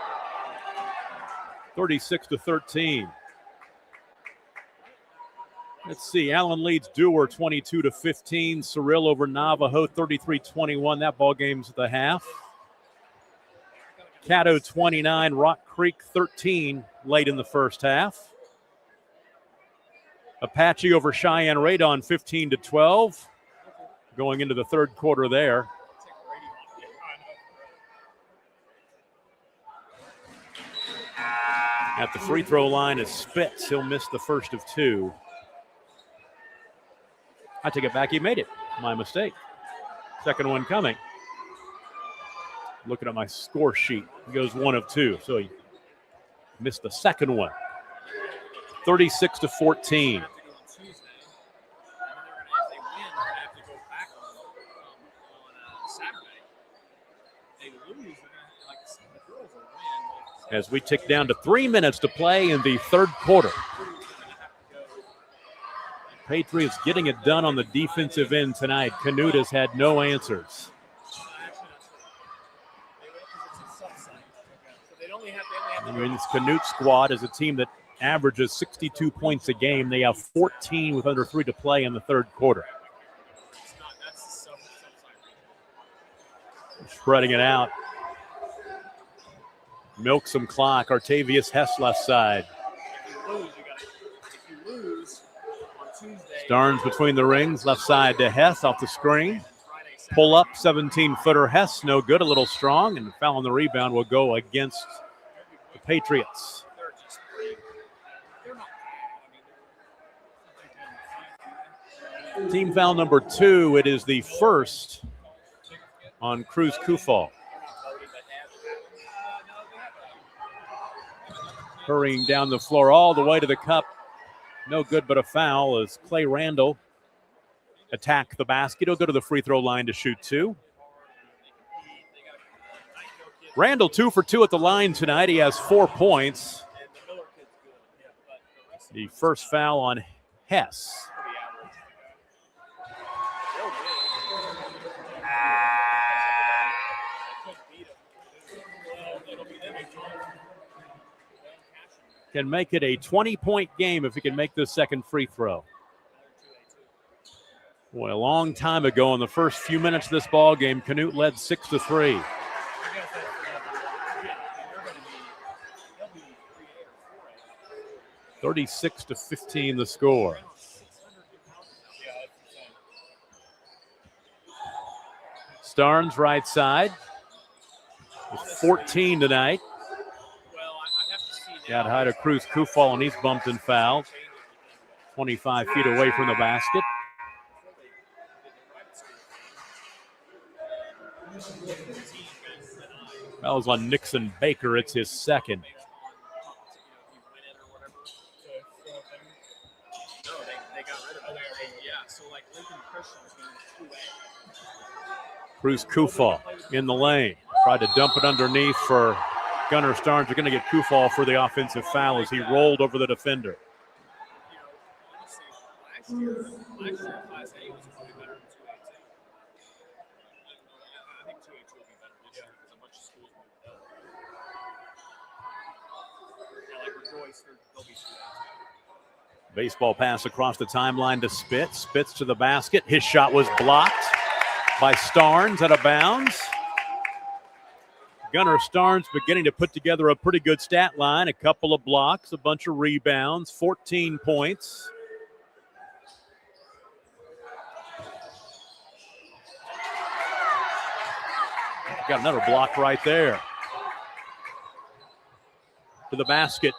36-13. Let's see, Allen leads Dewar 22-15. Cyril over Navajo 33-21. That ball game's at the half. Caddo 29, Rock Creek 13 late in the first half. Apache over Cheyenne Radon 15-12. Going into the third quarter there. At the free throw line is Spitz. He'll miss the first of 2. I take it back. He made it. My mistake. Second one coming. Looking at my score sheet. He goes 1 of 2. So he missed the second one. 36-14. As we tick down to 3 minutes to play in the third quarter. Patriots getting it done on the defensive end tonight. Canute has had no answers. I mean, this Canute squad is a team that averages 62 points a game. They have 14 with under 3 to play in the third quarter. Spreading it out. Milk some clock. Artavius Hess left side. Starnes between the rings, left side to Hess off the screen. Pull up, 17-footer Hess, no good, a little strong, and the foul on the rebound will go against the Patriots. Team foul number 2, it is the first on Cruz Kufal. Hurrying down the floor all the way to the cup. No good but a foul as Clay Randall attack the basket. He'll go to the free throw line to shoot 2. Randall 2 for 2 at the line tonight. He has 4 points. The first foul on Hess. Can make it a 20-point game if he can make this second free throw. Boy, a long time ago in the first few minutes of this ball game, Canute led 6-3. $36-15 the score. Starnes right side. With 14 tonight. Got high to Cruz Kufal, and he's bumped and fouled. 25 feet away from the basket. That was on Nixon Baker. It's his second. Cruz Kufal in the lane. Tried to dump it underneath for Gunnar Starnes. They're going to get Kufal for the offensive foul as he rolled over the defender. Baseball pass across the timeline to Spitz. Spitz to the basket. His shot was blocked by Starnes out of bounds. Gunnar Starnes beginning to put together a pretty good stat line. A couple of blocks, a bunch of rebounds, 14 points. Got another block right there. To the basket.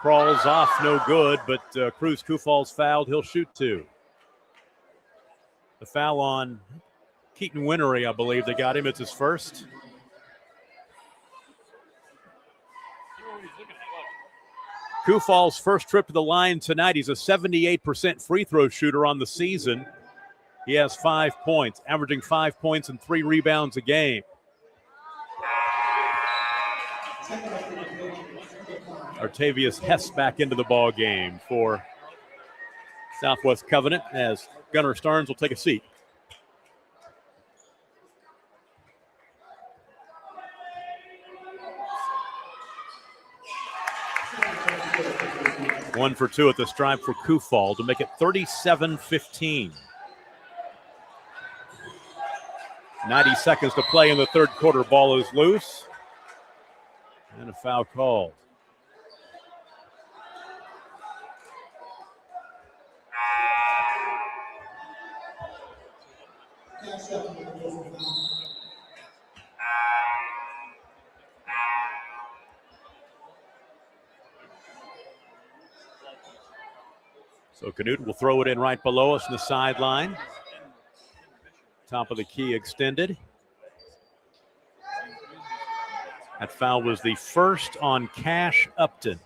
Crawls off, no good, but Cruz Kufal's fouled. He'll shoot two. The foul on Keaton Winery, I believe. They got him. It's his first. Kufal's first trip to the line tonight. He's a 78% free throw shooter on the season. He has 5 points, averaging 5 points and 3 rebounds a game. Artavius Hess back into the ball game for Southwest Covenant as Gunnar Starnes will take a seat. One for two at the stripe for Kufal to make it 37-15. 90 seconds to play in the third quarter. Ball is loose. And a foul called. So Canute will throw it in right below us on the sideline. Top of the key extended. That foul was the first on Cash Upton.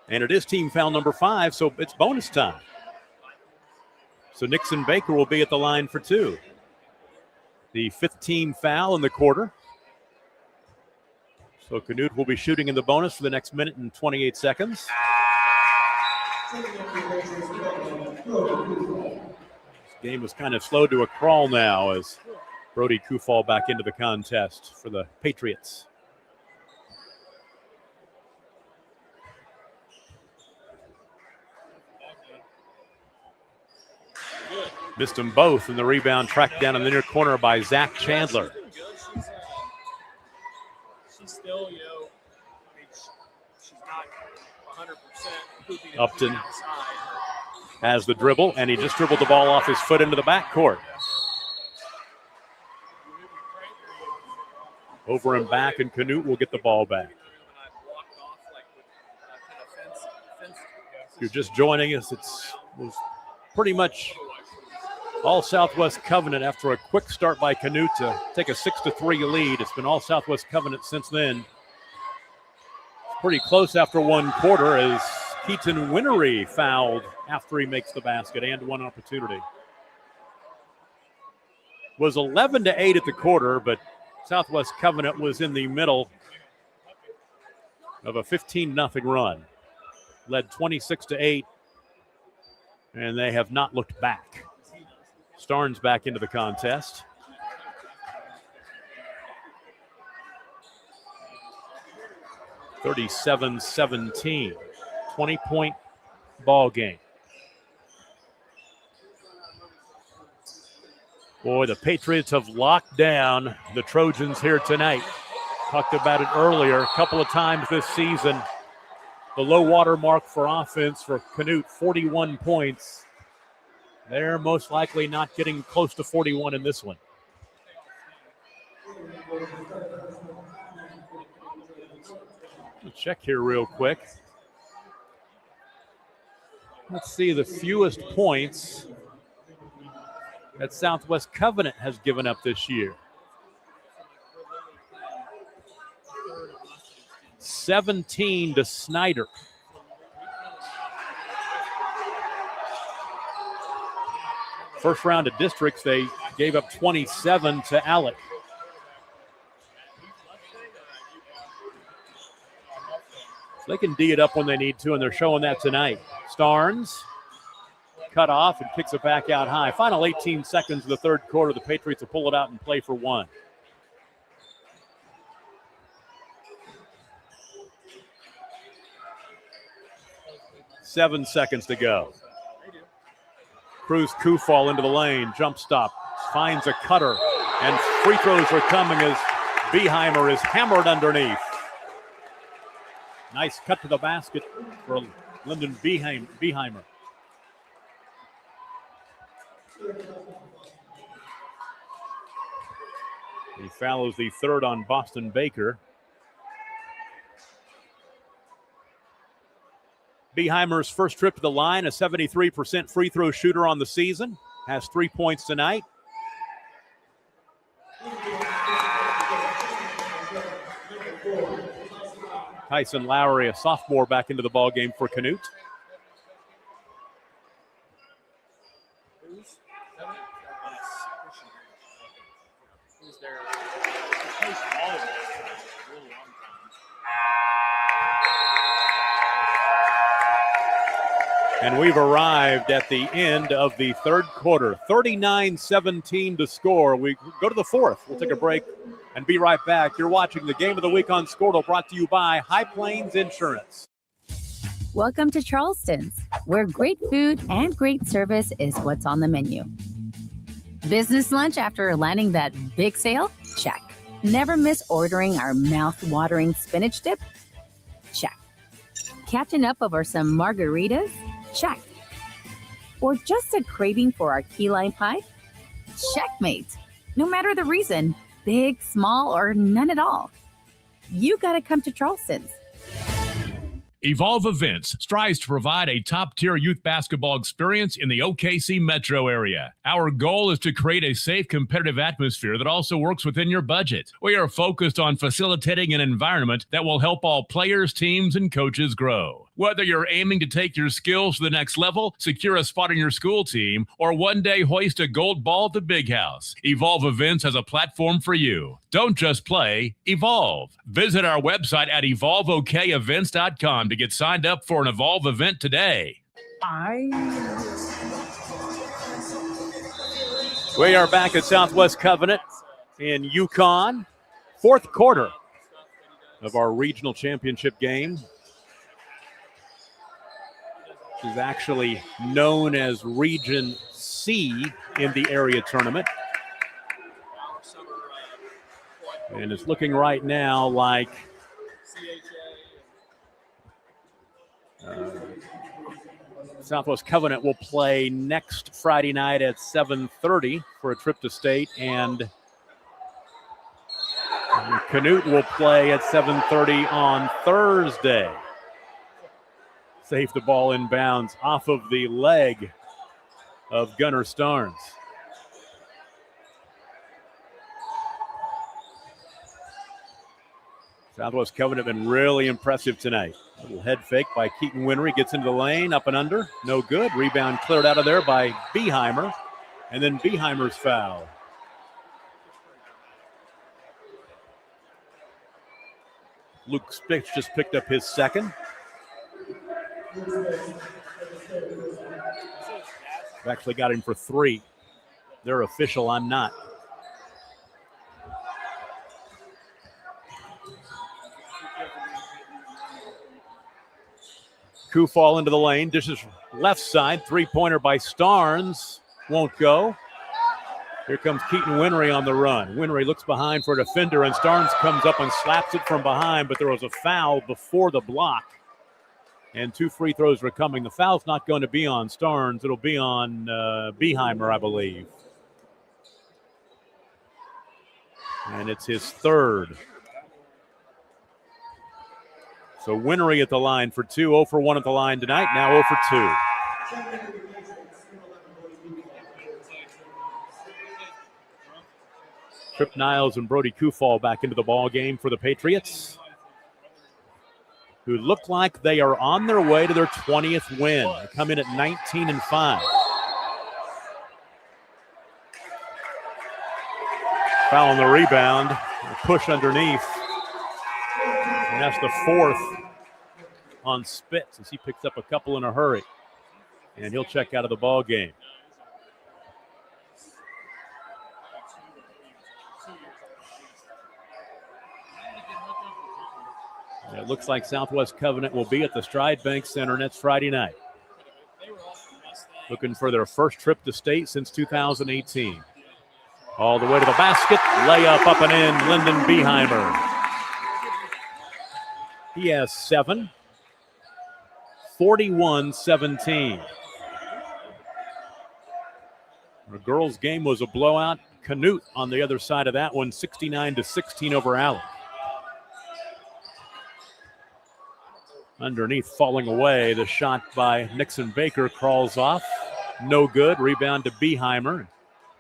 And it is team foul number 5, so it's bonus time. So Nixon Baker will be at the line for two. The 5th team foul in the quarter. So Canute will be shooting in the bonus for the next minute and 28 seconds. This game is kind of slow to a crawl now as Brody Kufal back into the contest for the Patriots. Missed them both, and the rebound tracked down in the near corner by Zach Chandler. She's still, she's not 100%. Upton has the dribble, and he just dribbled the ball off his foot into the backcourt. Over and back, and Canute will get the ball back. If you're just joining us, it was pretty much all Southwest Covenant after a quick start by Canute to take a 6-3 lead. It's been all Southwest Covenant since then. It's pretty close after one quarter as Keaton Winery fouled after he makes the basket and one opportunity. Was 11-8 at the quarter, but Southwest Covenant was in the middle of a 15-0 run. Led 26-8, and they have not looked back. Starnes back into the contest. (37-17), 20-point ball game. Boy, the Patriots have locked down the Trojans here tonight. Talked about it earlier a couple of times this season. The low water mark for offense for Canute, 41 points. They're most likely not getting close to 41 in this one. Let's check here real quick. Let's see the fewest points that Southwest Covenant has given up this year. 17 to Snyder. First round of districts, they gave up 27 to Alec. So they can D it up when they need to, and they're showing that tonight. Starnes cut off and kicks it back out high. Final 18 seconds of the third quarter. The Patriots will pull it out and play for one. Seven seconds to go. Cruz Kufal into the lane, jump stop, finds a cutter, and free throws are coming as Beheimer is hammered underneath. Nice cut to the basket for Lyndon Beheimer. He fouls the third on Boston Baker. Beheimer's first trip to the line, a 73% free throw shooter on the season, has 3 points tonight. Tyson Lowry, a sophomore, back into the ball game for Canute. And we've arrived at the end of the third quarter. 39-17 to score. We go to the fourth. We'll take a break and be right back. You're watching the Game of the Week on Squirtle, brought to you by High Plains Insurance. Welcome to Charleston's, where great food and great service is what's on the menu. Business lunch after landing that big sale? Check. Never miss ordering our mouth-watering spinach dip? Check. Catching up over some margaritas? Check. Or just a craving for our key lime pie? Checkmate. No matter the reason, big, small, or none at all, you gotta come to Charleston's. Evolve Events strives to provide a top-tier youth basketball experience in the OKC metro area. Our goal is to create a safe, competitive atmosphere that also works within your budget. We are focused on facilitating an environment that will help all players, teams, and coaches grow. Whether you're aiming to take your skills to the next level, secure a spot on your school team, or one day hoist a gold ball at the Big House, Evolve Events has a platform for you. Don't just play, evolve. Visit our website at evolveokevents.com to get signed up for an Evolve event today. We are back at Southwest Covenant in Yukon. Fourth quarter of our regional championship game. This is actually known as Region C in the area tournament. And it's looking right now like Southwest Covenant will play next Friday night at 7:30 for a trip to state, and Canute will play at 7:30 on Thursday. Save the ball in bounds off of the leg of Gunnar Starnes. Southwest Covenant been really impressive tonight. A little head fake by Keaton Winry, gets into the lane, up and under, no good. Rebound cleared out of there by Beheimer, and then Beheimer's foul. Luke Spitz just picked up his second. I've actually got him for 3. They're official, I'm not. Kufal into the lane, dishes left side, three-pointer by Starnes, won't go. Here comes Keaton Winry on the run. Winry looks behind for a defender, and Starnes comes up and slaps it from behind, but there was a foul before the block. And 2 free throws were coming. The foul's not going to be on Starnes. It'll be on Beheimer, I believe. And it's his third. So Winry at the line for 2, 0 for 1 at the line tonight, now 0 for 2. Trip Niles and Brody Kufal back into the ball game for the Patriots, who look like they are on their way to their 20th win. They come in at 19-5. Foul on the rebound. A push underneath. And that's the fourth on Spitz as he picks up a couple in a hurry. And he'll check out of the ball game. And it looks like Southwest Covenant will be at the Stride Bank Center next Friday night. Looking for their first trip to state since 2018. All the way to the basket. Layup up and in. Lyndon Beheimer. He has 7. 41-17. The girls' game was a blowout. Canute on the other side of that one, 69-16 over Allen. Underneath, falling away. The shot by Nixon Baker crawls off. No good. Rebound to Beheimer.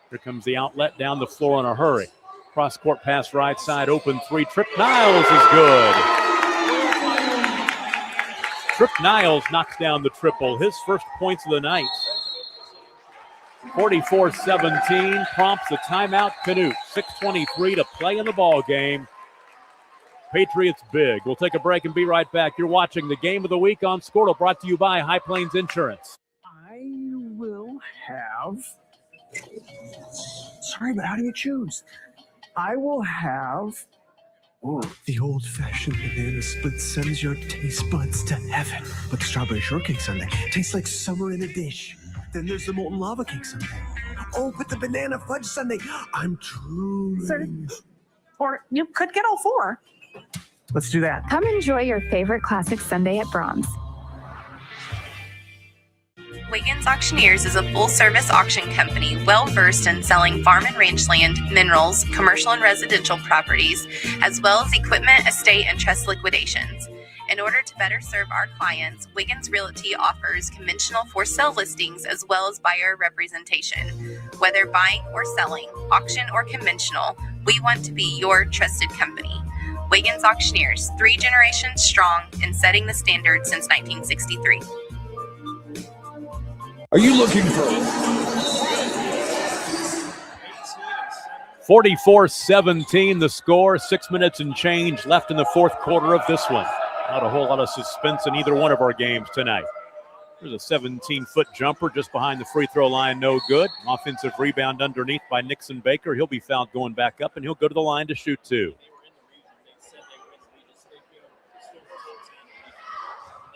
Here comes the outlet down the floor in a hurry. Cross-court pass right side, open three. Trip Niles is good. Trip Niles knocks down the triple. His first points of the night. 44-17 prompts a timeout. Canute. 6:23 to play in the ball game. Patriots big. We'll take a break and be right back. You're watching the Game of the Week on Squirtle, brought to you by High Plains Insurance. I will have... Sorry, but how do you choose? I will have... Ooh, the old-fashioned banana split sends your taste buds to heaven. But the strawberry shortcake sundae tastes like summer in a dish. Then there's the molten lava cake sundae. Oh, but the banana fudge sundae. I'm drooling. Or you could get all 4. Let's do that. Come enjoy your favorite classic sundae at Brahms. Wiggins Auctioneers is a full-service auction company well-versed in selling farm and range land, minerals, commercial and residential properties, as well as equipment, estate, and trust liquidations. In order to better serve our clients, Wiggins Realty offers conventional for-sale listings as well as buyer representation. Whether buying or selling, auction or conventional, we want to be your trusted company. Wiggins Auctioneers, 3 generations strong and setting the standard since 1963. Are you looking for 44-17 the score, 6 minutes and change left in the fourth quarter of this one. Not a whole lot of suspense in either one of our games tonight. There's a 17-foot jumper just behind the free throw line, no good. Offensive rebound underneath by Nixon Baker. He'll be fouled going back up, and he'll go to the line to shoot 2.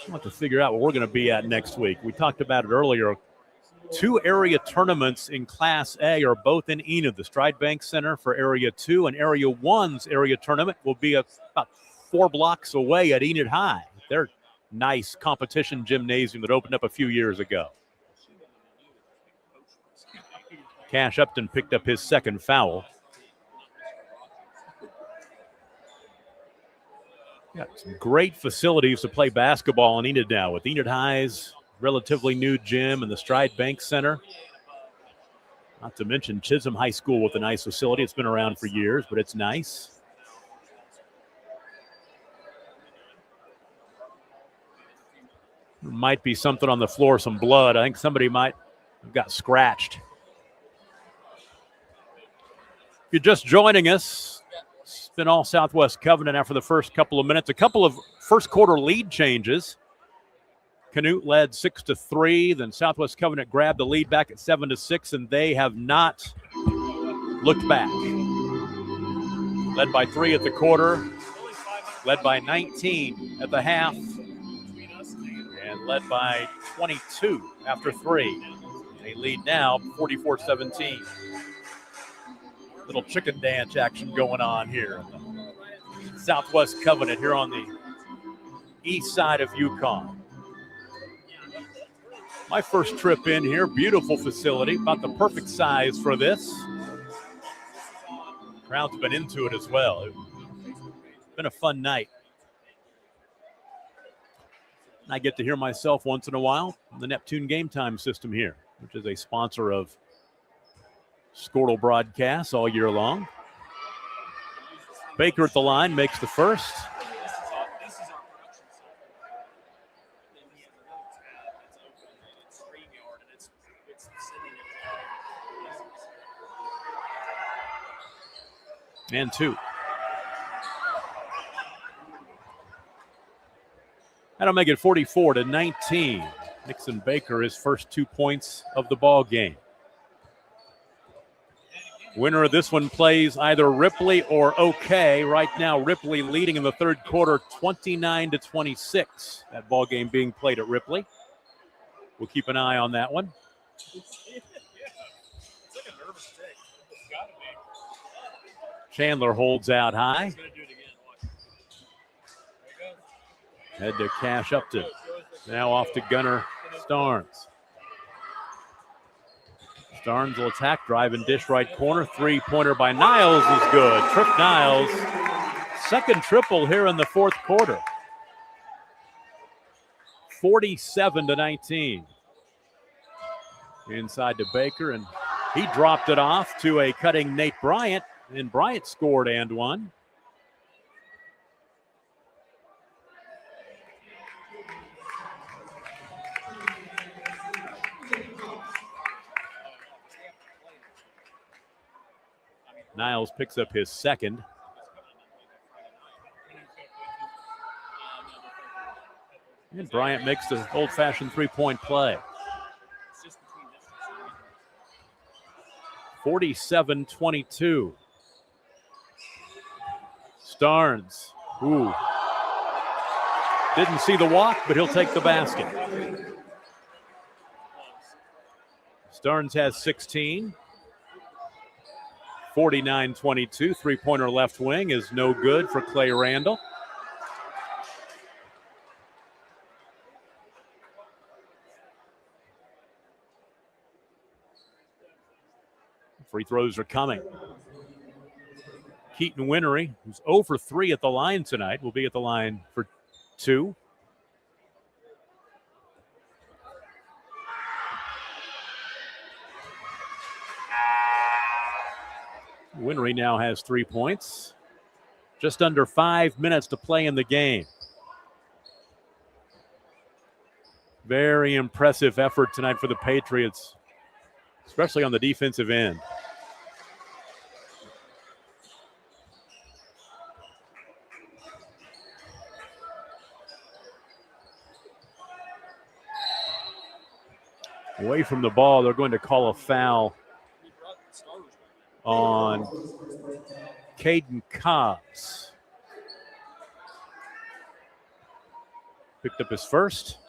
I'll have to figure out what we're going to be at next week. We talked about it earlier. 2 area tournaments in Class A are both in Enid. The Stride Bank Center for Area 2 and Area 1's area tournament will be about 4 blocks away at Enid High. Their nice competition gymnasium that opened up a few years ago. Cash Upton picked up his second foul. Got some great facilities to play basketball in Enid now with Enid High's relatively new gym and the Stride Bank Center. Not to mention Chisholm High School with a nice facility. It's been around for years, but it's nice. There might be something on the floor, some blood. I think somebody might have got scratched. If you're just joining us, it's been all Southwest Covenant after the first couple of minutes. A couple of first quarter lead changes. Canute led 6-3. Then Southwest Covenant grabbed the lead back at 7-6, and they have not looked back. Led by 3 at the quarter, led by 19 at the half, and led by 22 after 3. They lead now 44-17. Little chicken dance action going on here. Southwest Covenant here on the east side of Yukon. My first trip in here, beautiful facility, about the perfect size for this. Crowd's been into it as well. It's been a fun night. I get to hear myself once in a while on the Neptune Game Time system here, which is a sponsor of Squirtle broadcasts all year long. Baker at the line makes the first. And 2. That'll make it 44-19. Nixon Baker, his first 2 points of the ball game. Winner of this one plays either Ripley or OK. Right now, Ripley leading in the third quarter, 29-26. That ball game being played at Ripley. We'll keep an eye on that one. Chandler holds out high. Head to Cash Upton. Now off to Gunnar Starnes. Starnes will attack, drive and dish right corner. 3-pointer by Niles is good. Trip Niles, second triple here in the fourth quarter. 47-19. Inside to Baker, and he dropped it off to a cutting Nate Bryant, and Bryant scored and one. Niles picks up his second. And Bryant makes the old-fashioned three-point play. 47-22. Starnes. Ooh. Didn't see the walk, but he'll take the basket. Starnes has 16. 49-22. Three-pointer left wing is no good for Clay Randall. Free throws are coming. Keaton Winery, who's 0 for 3 at the line tonight, will be at the line for 2. Winery now has 3 points. Just under 5 minutes to play in the game. Very impressive effort tonight for the Patriots, especially on the defensive end. Away from the ball, they're going to call a foul on Caden Cobbs. Picked up his first.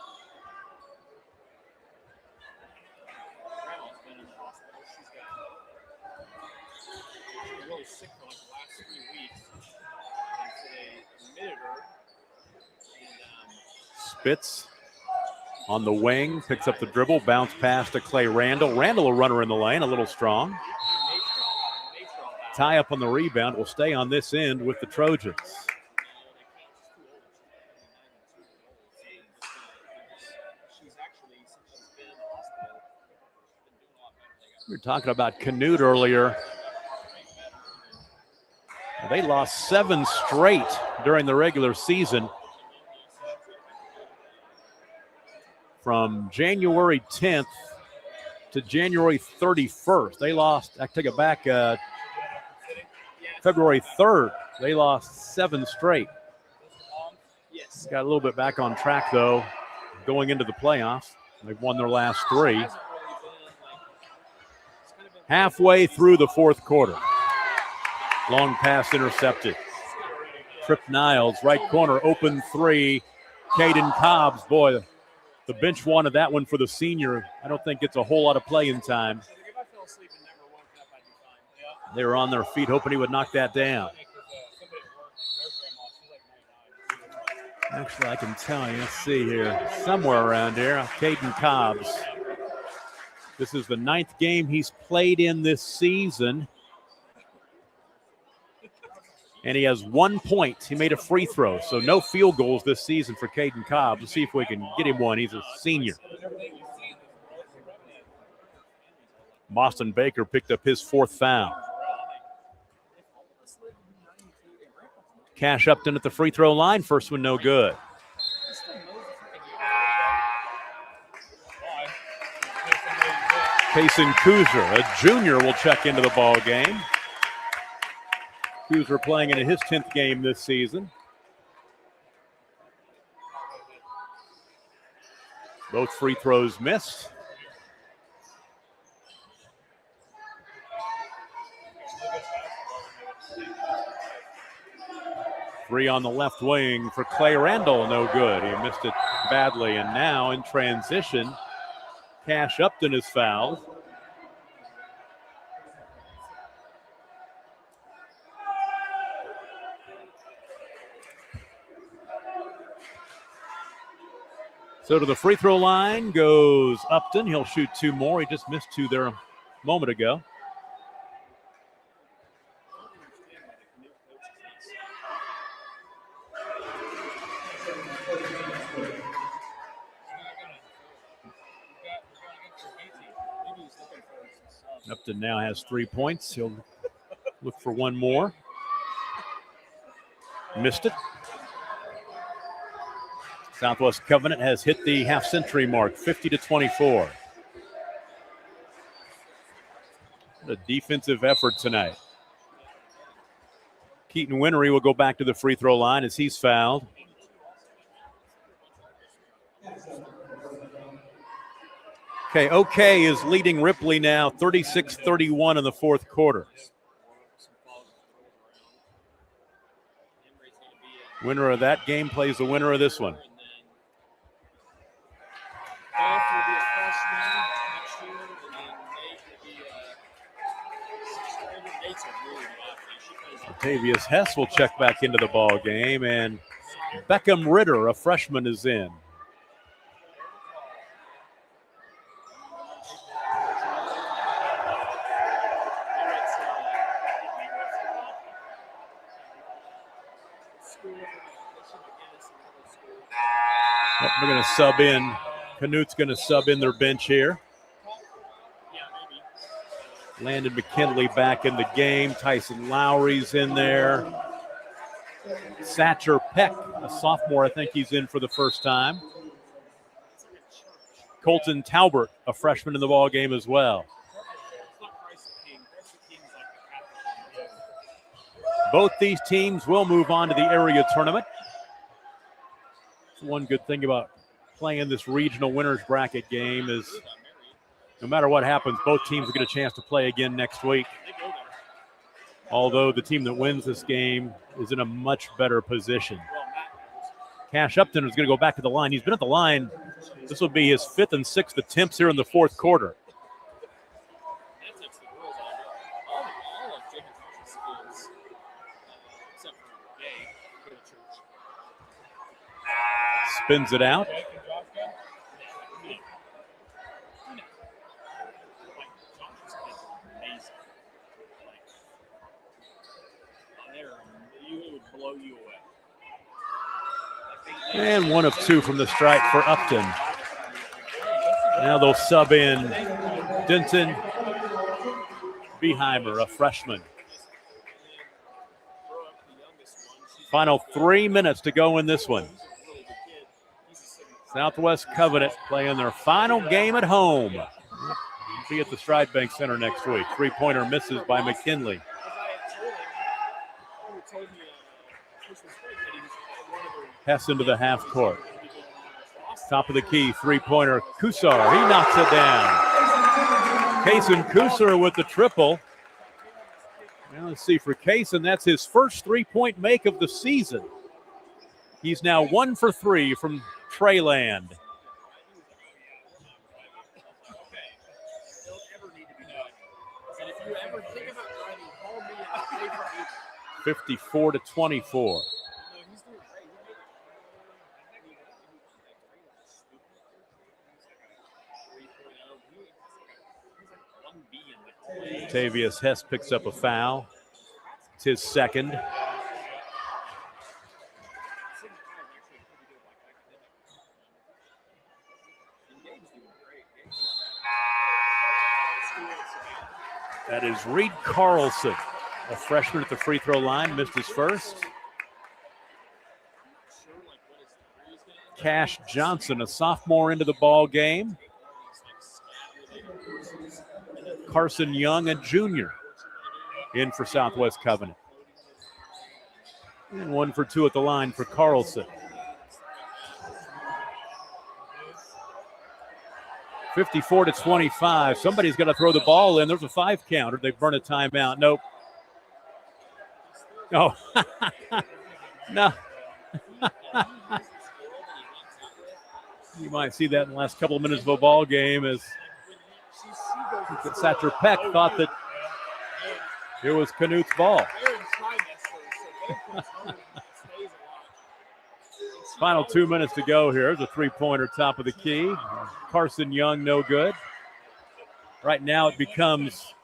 Spitz on the wing, picks up the dribble, bounce pass to Clay Randall. Randall, a runner in the lane, a little strong. Tie up on the rebound, will stay on this end with the Trojans. We were talking about Canute earlier. They lost 7 straight during the regular season. From January 10th to January 31st. They lost, I take it back, February 3rd. They lost 7 straight. Got a little bit back on track, though, going into the playoffs. They've won their last 3. Halfway through the fourth quarter. Long pass intercepted. Trip Niles, right corner, open 3. Caden Cobbs, boy, the bench wanted that one for the senior. I don't think it's a whole lot of playing time. They were on their feet hoping he would knock that down. Actually, I can tell you. Let's see here. Somewhere around here, Caden Cobbs. This is the 9th game he's played in this season. And he has 1 point. He made a free throw, so no field goals this season for Caden Cobbs. Let's see if we can get him one. He's a senior. Boston Baker picked up his 4th foul. Cash Upton at the free throw line. First one no good. Kason Kuzer, a junior, will check into the ball game. Kuser playing in his 10th game this season. Both free throws missed. Three on the left wing for Clay Randall, no good. He missed it badly. And now in transition, Cash Upton is fouled. So to the free throw line goes Upton. He'll shoot two more. He just missed two there a moment ago. Upton now has 3 points. He'll look for one more. Missed it. Southwest Covenant has hit the half-century mark, 50-24. What a defensive effort tonight. Keaton Winery will go back to the free throw line as he's fouled. Okay, OK is leading Ripley now 36-31 in the fourth quarter. Winner of that game plays the winner of this one. Octavius Hess will check back into the ball game, and Beckham Ritter, a freshman, is in. We're going to sub in. Canute's going to sub in their bench here. Landon McKinley back in the game. Tyson Lowry's in there. Satcher Peck, a sophomore, I think he's in for the first time. Colton Talbert, a freshman in the ball game as well. Both these teams will move on to the area tournament. One good thing about playing this regional winners bracket game is no matter what happens, both teams will get a chance to play again next week. Although the team that wins this game is in a much better position. Cash Upton is going to go back to the line. He's been at the line. This will be his 5th and 6th attempts here in the fourth quarter. Spins it out. And 1 of 2 from the stripe for Upton. Now they'll sub in Denton Beheimer, a freshman. Final 3 minutes to go in this one. Southwest Covenant playing their final game at home. Be at the Stride Bank Center next week. Three-pointer misses by McKinley. Hess into the half court. Top of the key, three-pointer. Kusar, he knocks it down. Kaysen Kusar with the triple. Now let's see, for Kaysen, that's his first three-point make of the season. He's now 1 for 3 from Treyland. (54-24). Octavius Hess picks up a foul. It's his second. That is Reed Carlson, a freshman at the free throw line, missed his first. Cash Johnson, a sophomore, into the ball game. Carson Young, a junior, in for Southwest Covenant. And 1 for 2 at the line for Carlson. 54-25. Somebody's got to throw the ball in. There's a 5 counter. They burn a timeout. Nope. Oh, no. You might see that in the last couple of minutes of a ball game as Satcher Peck thought that it was Canute's ball. Final 2 minutes to go here. There's a 3-pointer top of the key. Carson Young, no good. Right now it becomes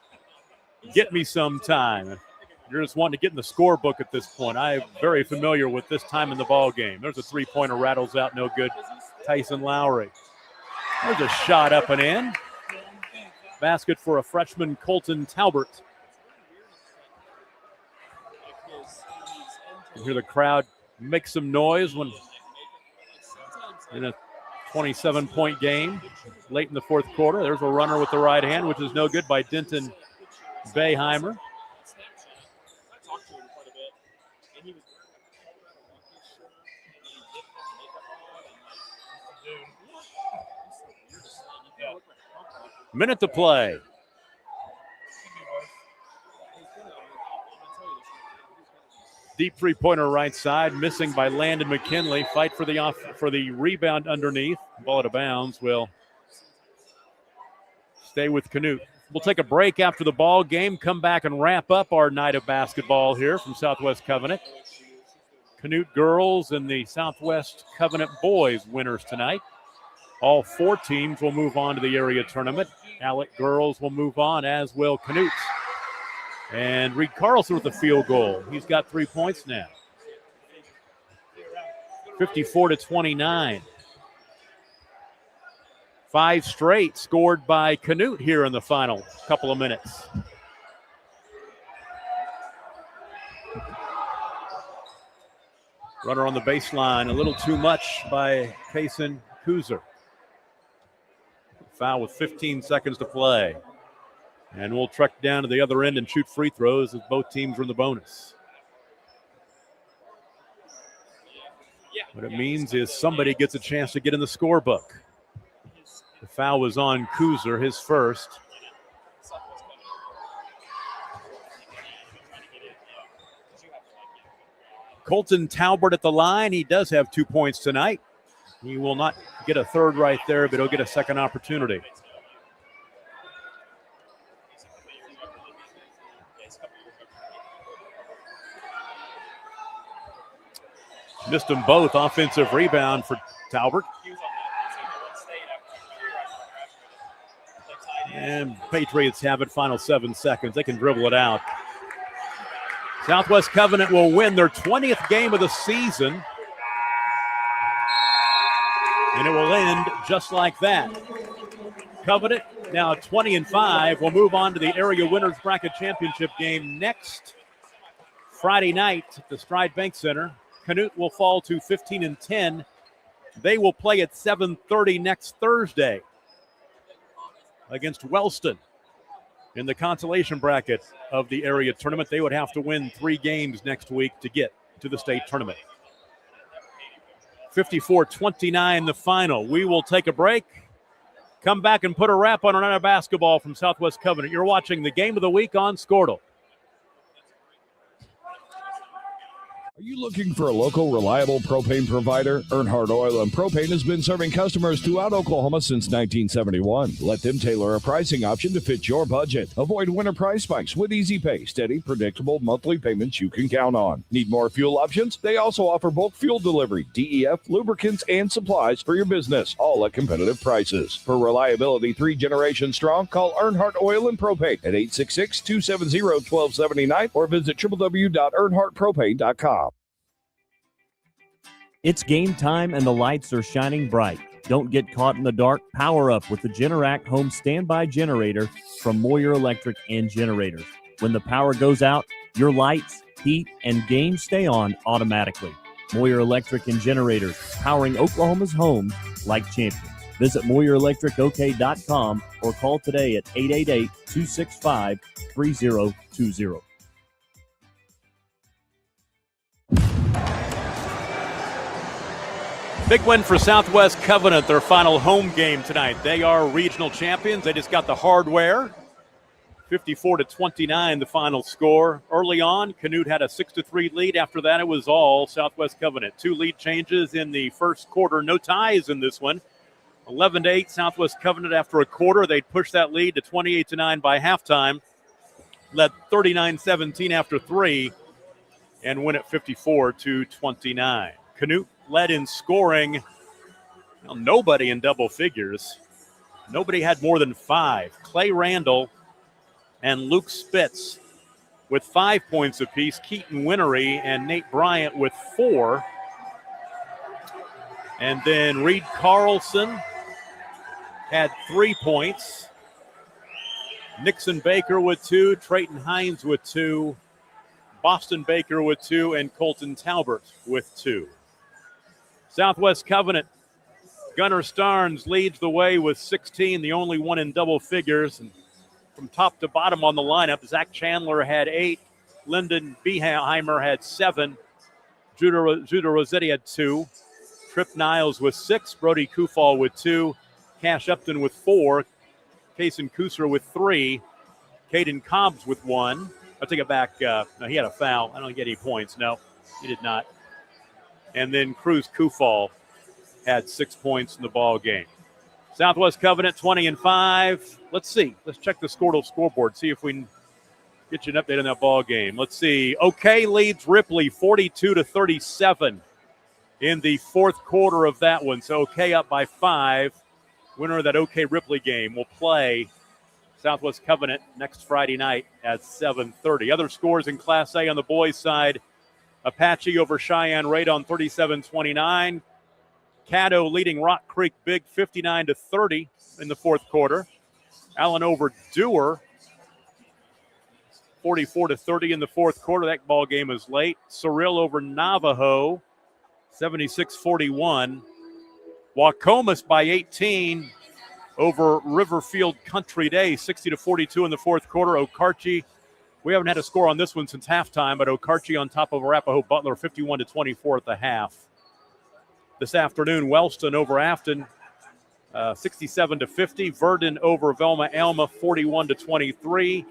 get me some time. You're just wanting to get in the scorebook at this point. I'm very familiar with this time in the ball game. There's a 3-pointer, rattles out, no good. Tyson Lowry. There's a shot up and in. Basket for a freshman, Colton Talbert. You hear the crowd make some noise when in a 27-point game late in the fourth quarter. There's a runner with the right hand, which is no good by Denton Bayheimer. Minute to play. Deep 3-pointer right side, missing by Landon McKinley. Fight for the rebound underneath. Ball out of bounds will stay with Canute. We'll take a break after the ball game, come back and wrap up our night of basketball here from Southwest Covenant. Canute girls and the Southwest Covenant boys winners tonight. All 4 teams will move on to the area tournament. Alec girls will move on, as will Canute. And Reed Carlson with a field goal. He's got 3 points now. 54-29. 5 straight scored by Canute here in the final couple of minutes. Runner on the baseline, a little too much by Payson Kuzer. Foul with 15 seconds to play. And we'll trek down to the other end and shoot free throws as both teams are in the bonus. What it means is somebody gets a chance to get in the scorebook. The foul was on Kuzer, his first. Colton Talbert at the line. He does have 2 points tonight. He will not get a third right there, but he'll get a second opportunity. Missed them both. Offensive rebound for Talbert. And Patriots have it. Final 7 seconds. They can dribble it out. Southwest Covenant will win their 20th game of the season. And it will end just like that. Covenant, now 20-5, will move on to the Area Winners Bracket Championship game next Friday night at the Stride Bank Center. Canute will fall to 15-10. They will play at 7:30 next Thursday against Wellston in the consolation bracket of the area tournament. They would have to win 3 games next week to get to the state tournament. 54-29 the final. We will take a break, come back and put a wrap on our night of basketball from Southwest Covenant. You're watching the Game of the Week on Scortle. Are you looking for a local, reliable propane provider? Earnhardt Oil and Propane has been serving customers throughout Oklahoma since 1971. Let them tailor a pricing option to fit your budget. Avoid winter price spikes with easy pay, steady, predictable monthly payments you can count on. Need more fuel options? They also offer bulk fuel delivery, DEF, lubricants, and supplies for your business, all at competitive prices. For reliability 3 generations strong, call Earnhardt Oil and Propane at 866-270-1279 or visit www.earnhardtpropane.com. It's game time and the lights are shining bright. Don't get caught in the dark. Power up with the Generac Home Standby Generator from Moyer Electric and Generators. When the power goes out, your lights, heat, and game stay on automatically. Moyer Electric and Generators, powering Oklahoma's homes like champions. Visit MoyerElectricOK.com or call today at 888-265-3020. Big win for Southwest Covenant, their final home game tonight. They are regional champions. They just got the hardware. 54-29, the final score. Early on, Canute had a 6-3 lead. After that, it was all Southwest Covenant. 2 lead changes in the first quarter. No ties in this one. 11-8, Southwest Covenant after a quarter. They'd push that lead to 28-9 by halftime. Led 39-17 after 3 and win it 54-29. Canute led in scoring. Well, nobody in double figures. Nobody had more than 5. Clay Randall and Luke Spitz with 5 points apiece. Keaton Winery and Nate Bryant with 4. And then Reed Carlson had 3 points. Nixon Baker with 2. Trayton Hines with 2. Boston Baker with 2. And Colton Talbert with 2. Southwest Covenant, Gunnar Starnes leads the way with 16, the only one in double figures. And from top to bottom on the lineup, Zach Chandler had 8. Lyndon Beheimer had 7. Judah Rossetti had 2. Trip Niles with 6. Brody Kufal with 2. Cash Upton with 4. Kason Kusser with 3. Caden Cobbs with 1. I'll take it back. No, he had a foul. I don't get any points. No, he did not. And then Cruz Kufal had 6 points in the ball game. Southwest Covenant 20-5. Let's see. Let's check the scoreboard. See if we can get you an update on that ball game. Let's see. OK leads Ripley 42-37 in the fourth quarter of that one. So OK up by 5. Winner of that OK Ripley game will play Southwest Covenant next Friday night at 7:30. Other scores in Class A on the boys' side. Apache over Cheyenne Radon 37-29. Caddo leading Rock Creek Big 59-30 in the fourth quarter. Allen over Dewar 44-30 in the fourth quarter. That ball game is late. Surreal over Navajo 76-41. Wacomas by 18 over Riverfield Country Day 60-42 in the fourth quarter. Okarche, we haven't had a score on this one since halftime, but Okarche on top of Arapahoe Butler 51-24 at the half. This afternoon, Wellston over Afton 67-50. Verdon over Velma Alma 41-23.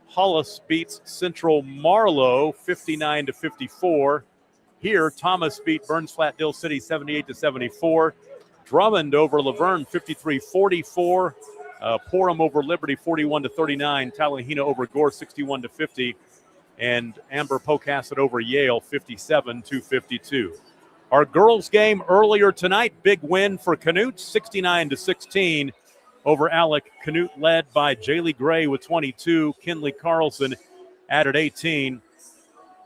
Hollis beats Central Marlowe 59-54. Here, Thomas beat Burns Flat Dill City 78-74. Drummond over Laverne 53-44. Porham over Liberty 41-39. Talahina over Gore 61-50. And Amber Pocasset over Yale 57-52. Our girls game earlier tonight, big win for Canute 69-16 over Alec. Canute led by Jaylee Gray with 22. Kinley Carlson added 18.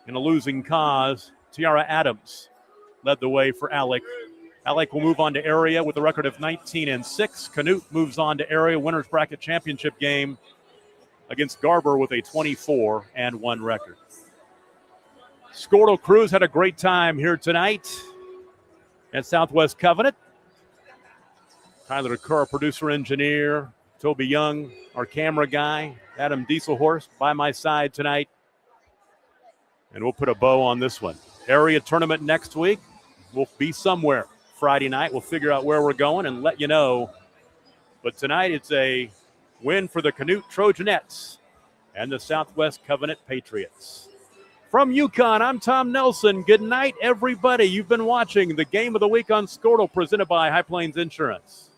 In a losing cause, Tiara Adams led the way for Alec. Alec will move on to area with a record of 19-6. Canute moves on to area winners bracket championship game against Garber with a 24-1 record. Scordo Cruz had a great time here tonight at Southwest Covenant. Tyler Kerr, producer engineer, Toby Young, our camera guy, Adam Dieselhorst by my side tonight. And we'll put a bow on this one. Area tournament next week. We'll be somewhere Friday night. We'll figure out where we're going and let you know. But tonight it's a win for the Canute Trojanettes and the Southwest Covenant Patriots. From UConn, I'm Tom Nelson. Good night, everybody. You've been watching the Game of the Week on Scordo, presented by High Plains Insurance.